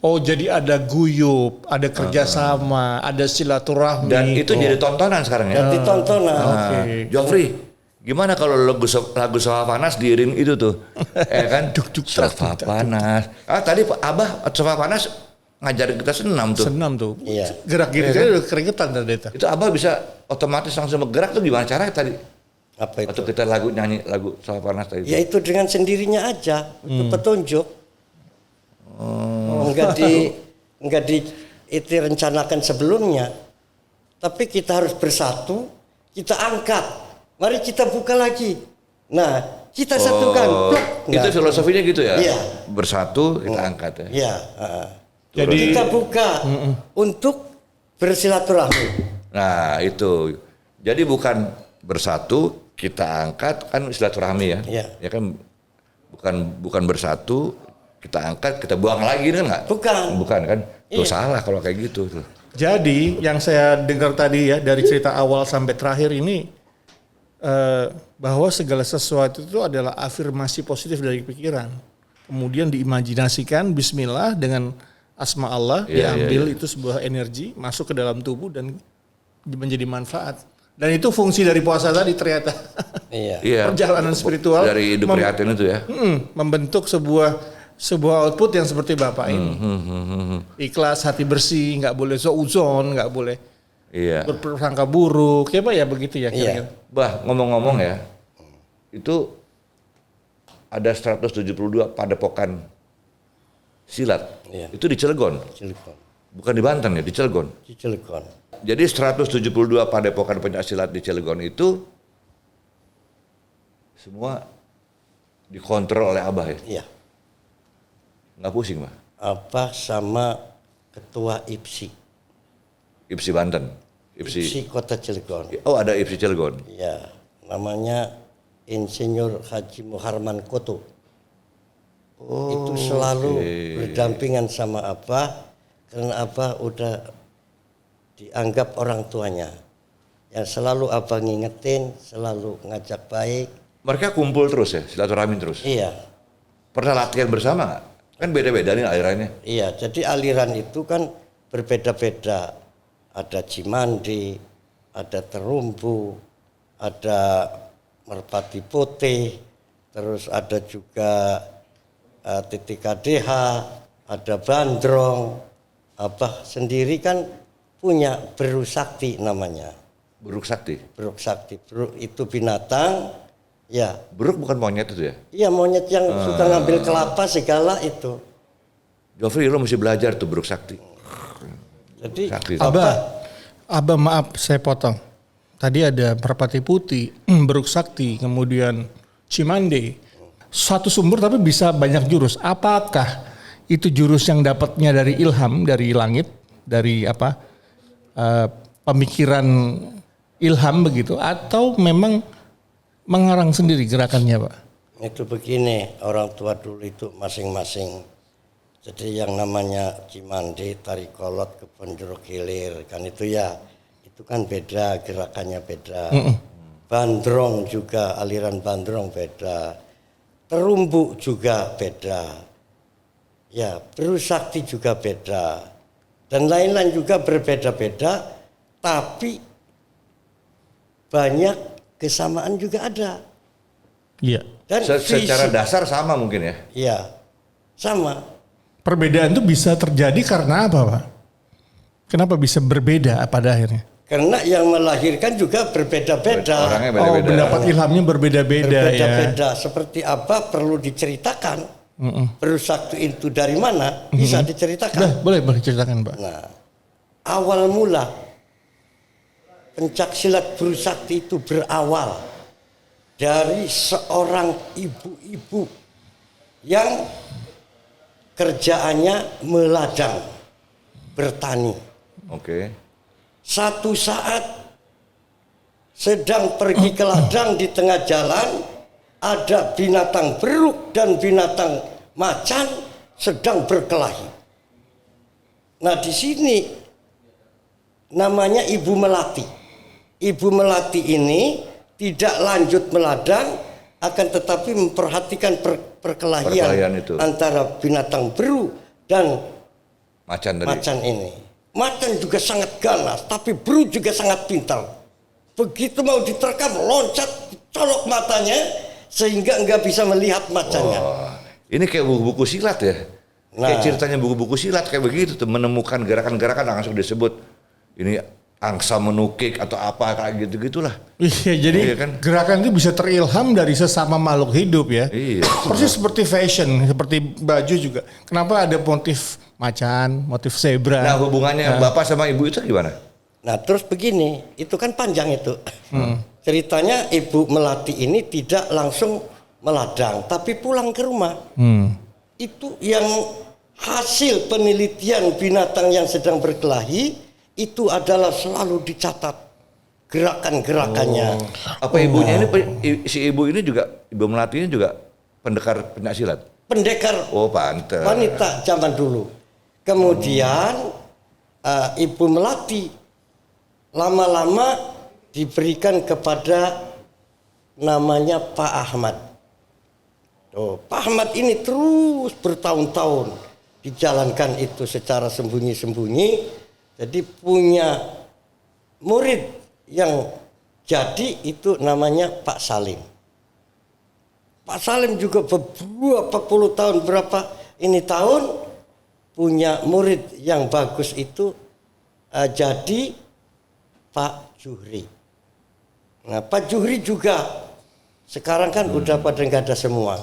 Oh, jadi ada guyup, ada kerjasama, ada silaturahmi. Dan itu jadi tontonan sekarang ya? Jadi tontonan. Okay. Joffrey, gimana kalau lagu Sofa Panas diiring itu tuh? Kan? Sofa Panas. Tadi Abah Sofa Panas ngajarin kita senam tuh. Senam tuh. Iya. Gerak-geriknya udah keringetan tadi itu. Itu Abah bisa otomatis langsung bergerak tuh gimana caranya tadi? Apa itu? Atau kita nyanyi lagu Sofa Panas tadi? Ya itu dengan sendirinya aja, itu petunjuk. Enggak itu rencanakan sebelumnya. Tapi kita harus bersatu, kita angkat Mari kita buka lagi. Nah, kita satukan. Plok. Itu Nggak. filosofinya gitu ya? Iya. Bersatu kita angkat ya? Iya. Jadi Kita buka untuk bersilaturahmi. Nah itu. Jadi bukan bersatu kita angkat kan silaturahmi ya? Iya. Ya kan bukan bersatu kita angkat kita buang lagi kan nggak? Bukan kan? Tuh salah kalau kayak gitu tuh. Jadi yang saya dengar tadi ya dari cerita awal sampai terakhir ini bahwa segala sesuatu itu adalah afirmasi positif dari pikiran. Kemudian diimajinasikan bismillah dengan asma Allah, diambil itu sebuah energi masuk ke dalam tubuh dan menjadi manfaat. Dan itu fungsi dari puasa tadi ternyata. Iya. Perjalanan spiritual dari hidup prihatin itu ya. Membentuk sebuah output yang seperti Bapak ini. Ikhlas, hati bersih, nggak boleh suudzon, nggak boleh berprasangka buruk. Ya Pak ya begitu ya kira-kira. Bah, ngomong-ngomong ya. Itu ada 172 padepokan silat. Iya. Itu di Cilegon. Bukan di Banten ya, di Cilegon. Di Cilegon. Jadi 172 padepokan pencaksilat di Cilegon itu semua dikontrol oleh Abah ya? Iya. Nggak pusing, Mbak? Abah sama ketua IPSI. IPSI Banten? IPSI Kota Cilegon. Oh ada IPSI Cilegon? Iya, namanya Insinyur Haji Muharman Koto. Itu selalu berdampingan sama Abah, karena Abah udah dianggap orang tuanya. Yang selalu Abah ngingetin, selalu ngajak baik. Mereka kumpul terus ya, silaturahmi terus? Iya. Pernah latihan bersama nggak? Kan beda-beda nih alirannya. Iya, jadi aliran itu kan berbeda-beda. Ada Cimandi, ada Terumbu, ada Merpati Putih, terus ada juga Titik KDH, ada Bandrong. Abah sendiri kan punya Beruk Sakti namanya. Beruk Sakti? Beruk Sakti, beruk itu binatang. Ya. Beruk bukan monyet itu ya? Iya, monyet yang suka ngambil kelapa segala itu. Jofri, lo mesti belajar tuh Beruk Sakti. Jadi Sakti. Abah maaf saya potong. Tadi ada Merpati Putih, Beruk Sakti, kemudian Cimande. Satu sumber tapi bisa banyak jurus. Apakah itu jurus yang dapatnya dari ilham, dari langit, dari pemikiran ilham begitu, atau memang mengarang sendiri gerakannya, Pak? itu begini, orang tua dulu itu masing-masing. Jadi yang namanya Cimandi, Tarikolot, Kebon Jeruk Hilir, kan itu ya, itu kan beda, gerakannya beda. Bandrong juga, aliran Bandrong beda. Terumbu juga beda. Ya, Beruk Sakti juga beda. Dan lain-lain juga berbeda-beda, tapi banyak kesamaan juga ada. Iya. Dan Secara dasar sama mungkin ya? Iya, sama. Perbedaan itu bisa terjadi karena apa, Pak? Kenapa bisa berbeda pada akhirnya? Karena yang melahirkan juga berbeda-beda. Orangnya Oh, beda-beda. pendapat ilhamnya berbeda-beda ya. Berbeda-beda. Seperti apa perlu diceritakan. Beruk Sakti itu dari mana bisa diceritakan. Boleh ceritakan, Pak. Nah, awal mula pencaksilat Beruk Sakti itu berawal dari seorang ibu-ibu yang kerjaannya meladang, bertani. Oke. Satu saat sedang pergi ke ladang, di tengah jalan ada binatang beruk dan binatang macan sedang berkelahi. Nah, di sini namanya Ibu Melati. Ibu Melati ini tidak lanjut meladang, akan tetapi memperhatikan perkelahian itu antara binatang beruk dan macan ini. Macan juga sangat ganas, tapi beruk juga sangat pintar. Begitu mau diterkam, loncat, colok matanya, sehingga enggak bisa melihat macannya. Oh, ini kayak buku-buku silat ya? Kayak ceritanya buku-buku silat kayak begitu tuh, menemukan gerakan-gerakan langsung disebut. Ini angsa menukik atau apa kayak gitu-gitulah. Iya, jadi iya kan? gerakan itu bisa terilham dari sesama makhluk hidup ya. Iya. Persis seperti fashion, seperti baju juga. Kenapa ada motif macan, motif zebra? Nah, hubungannya bapak sama ibu itu gimana? Nah terus begini, itu kan panjang itu. Ceritanya Ibu Melati ini tidak langsung meladang, tapi pulang ke rumah. Itu yang hasil penelitian binatang yang sedang berkelahi itu adalah selalu dicatat gerakan-gerakannya. Apa ibunya ini, si ibu ini juga, Ibu Melati ini juga pendekar pencaksilat? Pendekar Oh pantes. wanita zaman dulu. Kemudian Ibu Melati lama-lama diberikan kepada namanya Pak Ahmad. Pak Ahmad ini terus bertahun-tahun dijalankan itu secara sembunyi-sembunyi. Jadi punya murid yang jadi itu namanya Pak Salim. Pak Salim juga beberapa puluh tahun, berapa ini tahun punya murid yang bagus itu jadi Pak Juhri. Nah Pak Juhri juga sekarang kan udah pada nggak ada semua.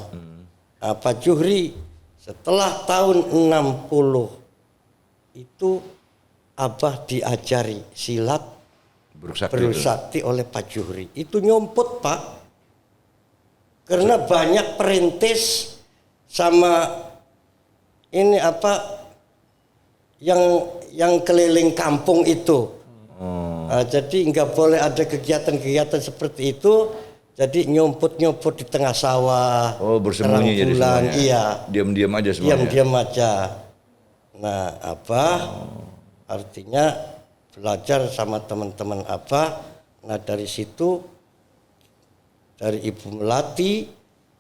Pak Juhri setelah tahun 60 itu Abah diajari silat bersakti oleh Pak Juhri. Itu nyompot Pak. Karena banyak perintis sama ini apa yang keliling kampung itu. Jadi nggak boleh ada kegiatan-kegiatan seperti itu. Jadi nyumput-nyumput di tengah sawah. Oh bersembunyi jadi semuanya. Iya. Diam-diam aja semuanya. Diam-diam aja. Nah Abah artinya belajar sama teman-teman Abah. Nah dari situ dari Ibu Melati,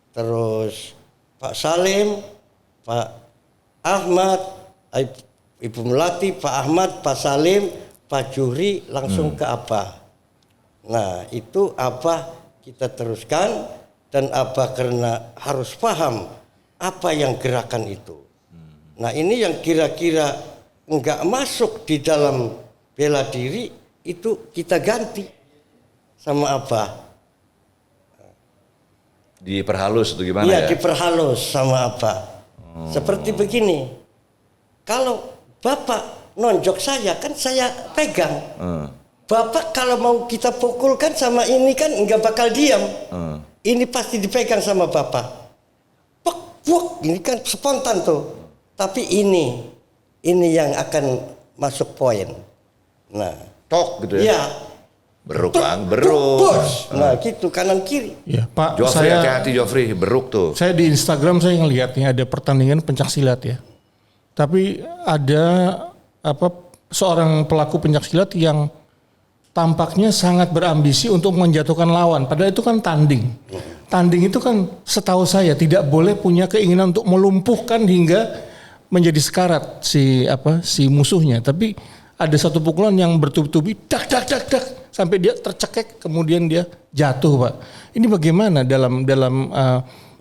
terus Pak Salim, Pak Ahmad, Ibu Melati, Pak Ahmad, Pak Salim, Pak Juhri langsung ke Abah. Nah itu Abah kita teruskan dan Abah karena harus paham apa yang gerakan itu. Nah ini yang kira-kira enggak masuk di dalam bela diri itu kita ganti sama Abah. Diperhalus atau gimana ya? ya? Diperhalus sama Abah. Seperti begini, kalau Bapak nonjok saya kan saya pegang. Bapak kalau mau kita pukulkan sama ini kan enggak bakal diam. Ini pasti dipegang sama Bapak. Pek, puk, ini kan spontan tuh. Tapi ini yang akan masuk poin. Nah, Tok gitu ya? Iya. Beruk bang, beruk. Nah gitu kanan kiri. Ya Pak, Joffrey saya hati-hati Joffrey, beruk tuh. Saya di Instagram saya ngelihat nih ada pertandingan pencaksilat ya. Tapi ada seorang pelaku pencaksilat yang tampaknya sangat berambisi untuk menjatuhkan lawan. Padahal itu kan tanding. Tanding itu kan setahu saya tidak boleh punya keinginan untuk melumpuhkan hingga menjadi sekarat si musuhnya. Tapi ada satu pukulan yang bertubi-tubi dak sampai dia tercekek kemudian dia jatuh Pak. Ini bagaimana dalam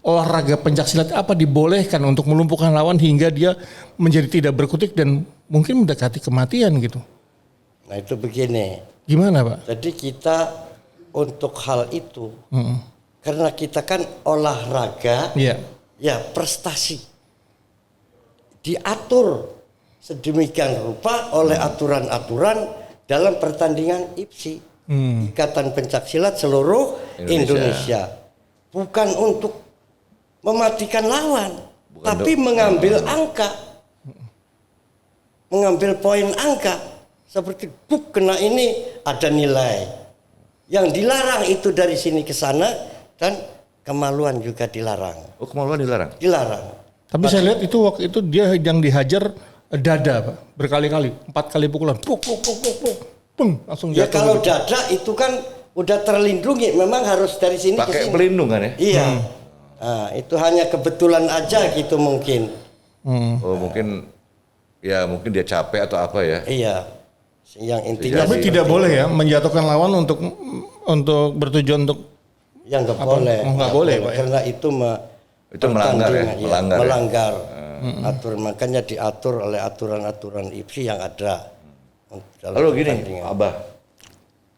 olahraga pencaksilat apa dibolehkan untuk melumpuhkan lawan hingga dia menjadi tidak berkutik dan mungkin mendekati kematian gitu. Nah itu begini. Gimana Pak? Jadi kita untuk hal itu karena kita kan olahraga ya prestasi diatur sedemikian rupa oleh aturan-aturan dalam pertandingan IPSI Ikatan Pencaksilat seluruh Indonesia. Bukan untuk mematikan lawan, tapi mengambil angka, mengambil poin angka. Seperti kena ini ada nilai. Yang dilarang itu dari sini ke sana dan kemaluan juga dilarang. Oh kemaluan dilarang? Dilarang. Tapi saya lihat itu waktu itu dia yang dihajar dada Pak. Berkali-kali, 4 kali pukulan. Puk, langsung jatuh. Ya kalau dada itu kan udah terlindungi. Memang harus dari sini ke sini. Pakai pelindung kan ya? Iya. Nah, itu hanya kebetulan aja gitu mungkin. Oh mungkin dia capek atau apa ya? Iya. Yang intinya tapi tidak boleh ya menjatuhkan lawan untuk bertujuan untuk yang nggak boleh. Nggak boleh Pak. Karena itu melanggar ya, melanggar. Aturan makanya diatur oleh aturan-aturan IPSI yang ada. Lalu gini, Abah.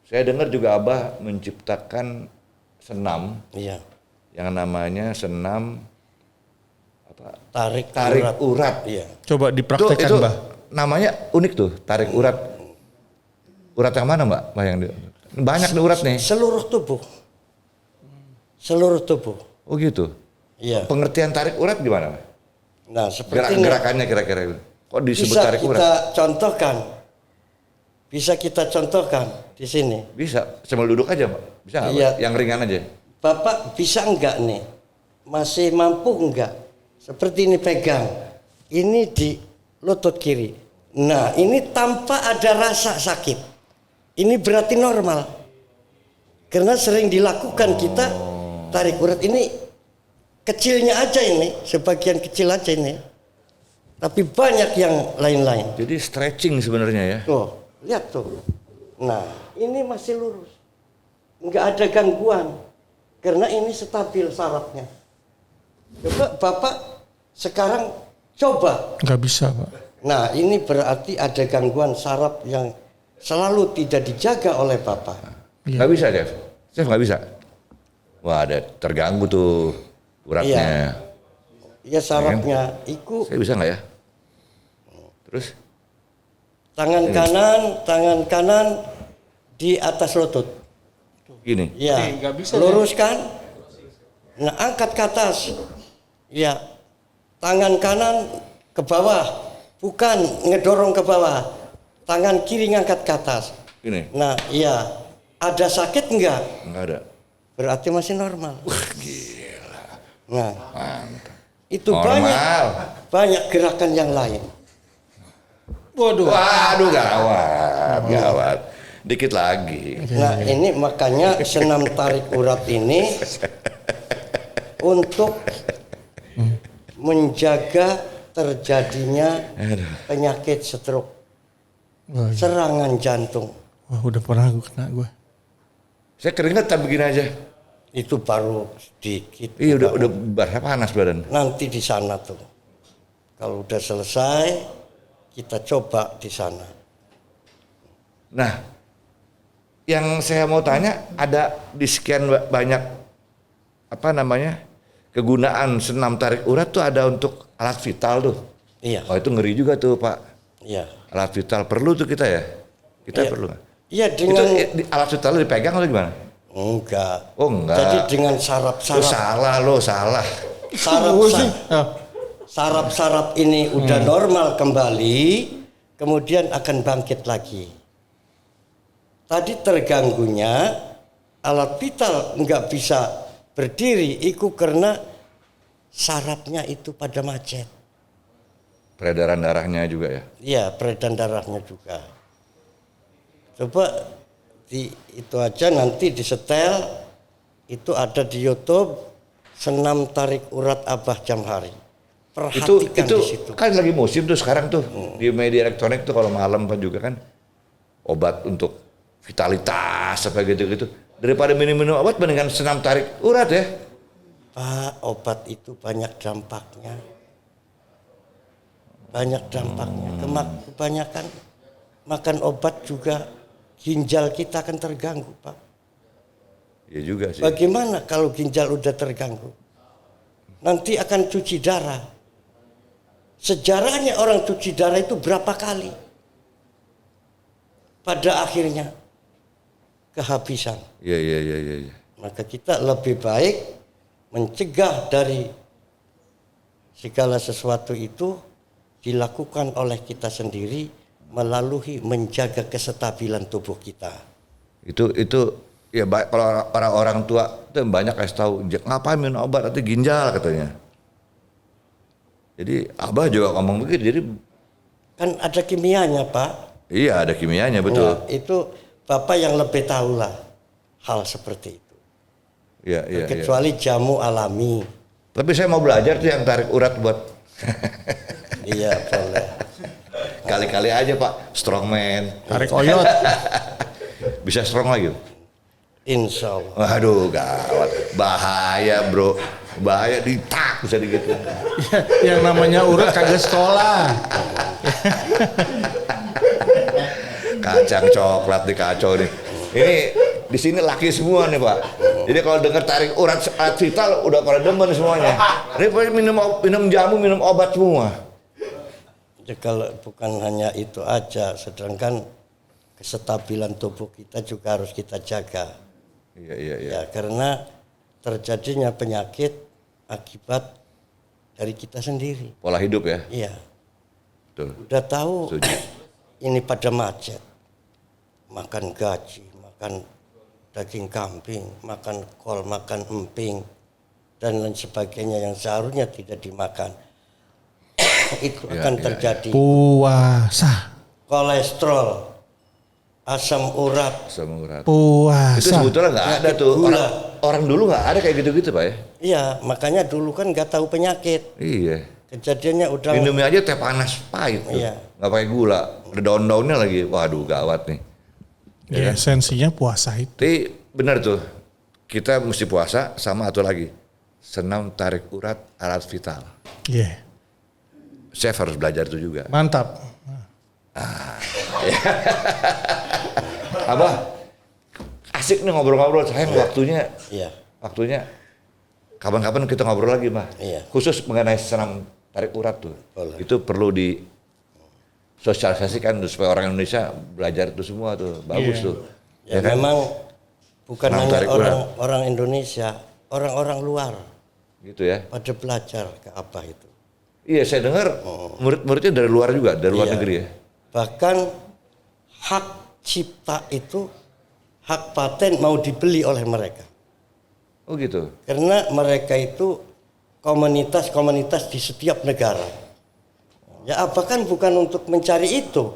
Saya dengar juga Abah menciptakan senam. Iya. Yang namanya senam Tarik urat. Iya. Coba dipraktekkan itu Bah. namanya unik tuh, tarik urat. Urat yang mana Mbak? Banyak nih urat nih. Seluruh tubuh. Seluruh tubuh. Oh gitu. Iya. Pengertian tarik urat gimana Mbak? Nah, seperti ini. Gerakannya kira-kira. Kok disebut Bisa tarik urat? kita contohkan. Bisa kita contohkan di sini. Bisa. Sambil duduk aja Mbak. Bisa nggak Iya. Mbak? Yang ringan aja. Bapak bisa enggak nih? Masih mampu enggak? Seperti ini pegang. Ini di lutut kiri. Nah, ini tanpa ada rasa sakit. Ini berarti normal. Karena sering dilakukan kita tarik urat ini kecilnya aja ini, sebagian kecil aja ini. Tapi banyak yang lain-lain. Jadi stretching sebenarnya ya. Tuh, lihat tuh. Nah, ini masih lurus. Enggak ada gangguan. Karena ini stabil sarafnya. Coba Bapak sekarang coba. Nggak bisa Pak. Nah, ini berarti ada gangguan saraf yang selalu tidak dijaga oleh Bapak. Iya. Nggak bisa Chef? Chef nggak bisa? Wah ada terganggu tuh uratnya. Ya sarafnya itu Saya bisa nggak ya? Terus? tangan kanan di atas lutut. Gini. Ya, nggak bisa, luruskan. Nah, angkat ke atas. Ya, tangan kanan ke bawah, bukan ngedorong ke bawah. Tangan kiri ngangkat ke atas. Gini. Nah, iya. Ada sakit enggak? Nggak ada. Berarti masih normal. Gila. Nah, Mantap. itu Normal. banyak gerakan yang lain. Waduh gawat. Dikit lagi. Nah, ini makanya senam tarik urat ini untuk menjaga terjadinya penyakit stroke, Wah, serangan jantung. wah, udah pernah gue kena gue. Saya keringetan begini aja. Itu baru sedikit. Iya udah panas badan. Nanti di sana tuh. Kalau udah selesai, kita coba di sana. Nah, yang saya mau tanya ada di sekian banyak kegunaan senam tarik urat tuh ada untuk alat vital tuh. Iya, Oh itu ngeri juga tuh Pak. iya. Alat vital perlu tuh kita ya? Kita Iya. perlu nggak? Iya Itu dengan alat vital dipegang atau gimana? enggak. Oh enggak. Jadi dengan Lo saraf-saraf salah. Saraf-saraf ini udah normal kembali, kemudian akan bangkit lagi. Tadi terganggunya alat vital nggak bisa berdiri, itu karena sarafnya itu pada macet. Peredaran darahnya juga ya. Iya, peredaran darahnya juga. Coba itu aja nanti disetel, itu ada di YouTube, senam tarik urat Abah Jamhari. Perhatikan Itu di situ. kan lagi musim tuh sekarang tuh di media elektronik tuh kalau malam Pak juga kan obat untuk vitalitas apa gitu-gitu. Daripada minum obat mendingan senam tarik urat ya. Pak, obat itu banyak dampaknya. Banyak dampaknya. Kebanyakan makan obat juga ginjal kita akan terganggu, Pak. Iya juga sih. Bagaimana kalau ginjal udah terganggu? Nanti akan cuci darah. Sejarahnya orang cuci darah itu berapa kali? Pada akhirnya kehabisan. Iya. Maka kita lebih baik mencegah dari segala sesuatu itu dilakukan oleh kita sendiri melalui menjaga kestabilan tubuh kita. Itu ya kalau orang tua itu banyak kasih tahu ngapain minum obat nanti ginjal katanya. Jadi Abah juga ngomong begitu. Jadi Kan ada kimianya, Pak. iya ada kimianya betul. Nah, itu Bapak yang lebih tahu lah hal seperti itu. Iya. Kecuali jamu alami. Tapi saya mau belajar tuh yang tarik urat buat Iya, boleh. kali-kali aja Pak strongman. Tarik oyot. Bisa strong lagi. Insya Allah. Waduh gawat, bahaya bro, bahaya ditak bisa gitu. Yang namanya urat kagak sekolah. Kacang coklat dikacau nih. Ini di sini laki semua nih Pak. Jadi kalau dengar tarik urat vital udah pada demen semuanya. Ini minum jamu, minum obat semua. Ya, kalau bukan hanya itu aja, sedangkan Kesetabilan tubuh kita juga harus kita jaga. Iya. Ya, karena terjadinya penyakit akibat dari kita sendiri. Pola hidup ya. Iya. Betul. Udah tahu Setuju. ini pada macet. Makan gaji, makan daging kambing, makan kol, makan emping, dan lain sebagainya yang seharusnya tidak dimakan. Itu akan terjadi Puasa. kolesterol, asam urat, Asam urat. Itu Puasa. sebetulnya nggak ada tuh. Gula. Orang dulu nggak ada kayak gitu-gitu Pak ya. Iya, makanya dulu kan nggak tahu penyakit. Iya. Kejadiannya udah Minumnya aja teh panas pahit tuh. Iya. Nggak pakai gula. Ada daun-daunnya lagi. Waduh gawat nih. Ya, esensinya puasa itu. Tapi benar tuh. Kita mesti puasa sama atau lagi. Senam tarik urat alat vital. Iya. Chef harus belajar itu juga. Mantap. Abah, asik nih ngobrol-ngobrol. Sayang Iya. waktunya. Kapan-kapan kita ngobrol lagi, Mbah. Iya. Khusus mengenai senam tarik urat tuh. Boleh. Itu perlu disosialisasikan supaya orang Indonesia belajar itu semua tuh. Bagus Iya. tuh. Ya, kan? memang bukan Senam hanya tarik urat. orang Indonesia, orang-orang luar Gitu ya. pada belajar ke apa itu. Iya, saya dengar murid-muridnya dari luar juga, dari luar Iya. negeri ya. Bahkan hak cipta itu, hak paten mau dibeli oleh mereka. Oh gitu. Karena mereka itu komunitas-komunitas di setiap negara. Ya apa kan bukan untuk mencari itu.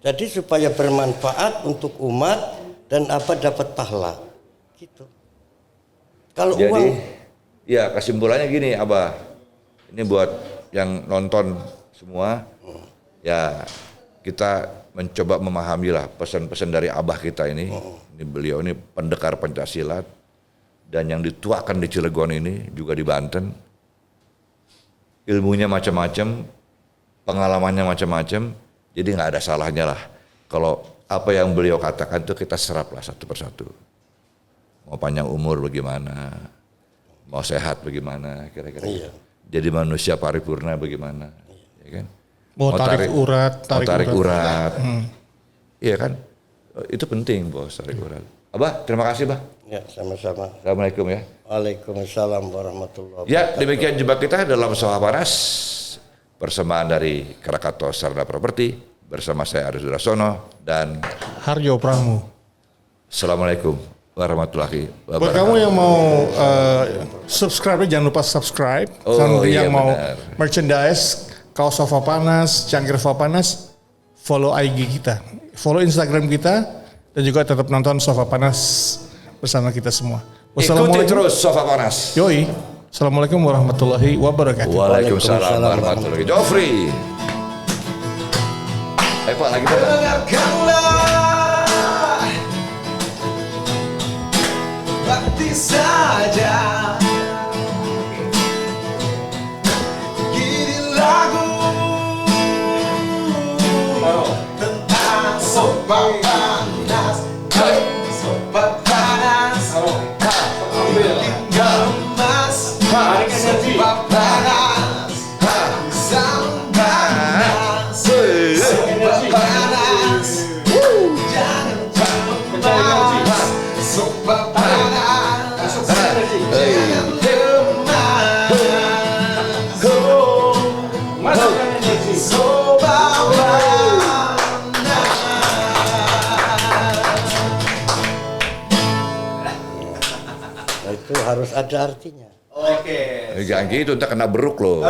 Jadi supaya bermanfaat untuk umat dan apa dapat pahala. Gitu. Kalau Jadi, uang, ya kesimpulannya gini, Abah. Ini buat yang nonton semua, ya kita mencoba memahami lah pesan-pesan dari Abah kita ini. Ini beliau ini pendekar Pancasila dan yang dituakan di Cilegon ini juga di Banten. Ilmunya macam-macam, pengalamannya macam-macam, jadi nggak ada salahnya lah kalau apa yang beliau katakan itu kita serap lah satu persatu. Mau panjang umur bagaimana, mau sehat bagaimana, kira-kira. Iya. Jadi manusia paripurna bagaimana, ya kan? Mau tarik urat, mau tarik urat. Iya kan? Itu penting bos, tarik urat. Abah, terima kasih Bah. ya sama-sama. Assalamualaikum ya. Waalaikumsalam warahmatullahi wabarakatuh. Ya, demikian jumpa kita dalam Soha Panas. Persembahan dari Krakatau Sarana Properti. Bersama saya Aris Durasono dan Harjo Pramu. Assalamualaikum warahmatullahi Buat wabarakatuh. kamu yang mau subscribe, jangan lupa subscribe. Oh, Dan iya, yang mau benar. merchandise, kaos Sofa Panas, cangkir Sofa Panas, follow IG kita, follow Instagram kita, dan juga tetap nonton Sofa Panas bersama kita semua. Ikuti terus Sofa Panas. Yoi. Assalamualaikum warahmatullahi wabarakatuh. Waalaikumsalam warahmatullahi wabarakatuh. Jofri. Pak lagi Pak. Dengarkanlah Bakti saja Gini lagu Tentang sobat panas Sobat panas Tinggal emas Sobat panas Sang panas Sobat panas Jangan cemas Sobat panas Jangan cemas Sobat panas Nah, itu harus ada artinya. Oke. Jangan gitu, ntar kena beruk loh.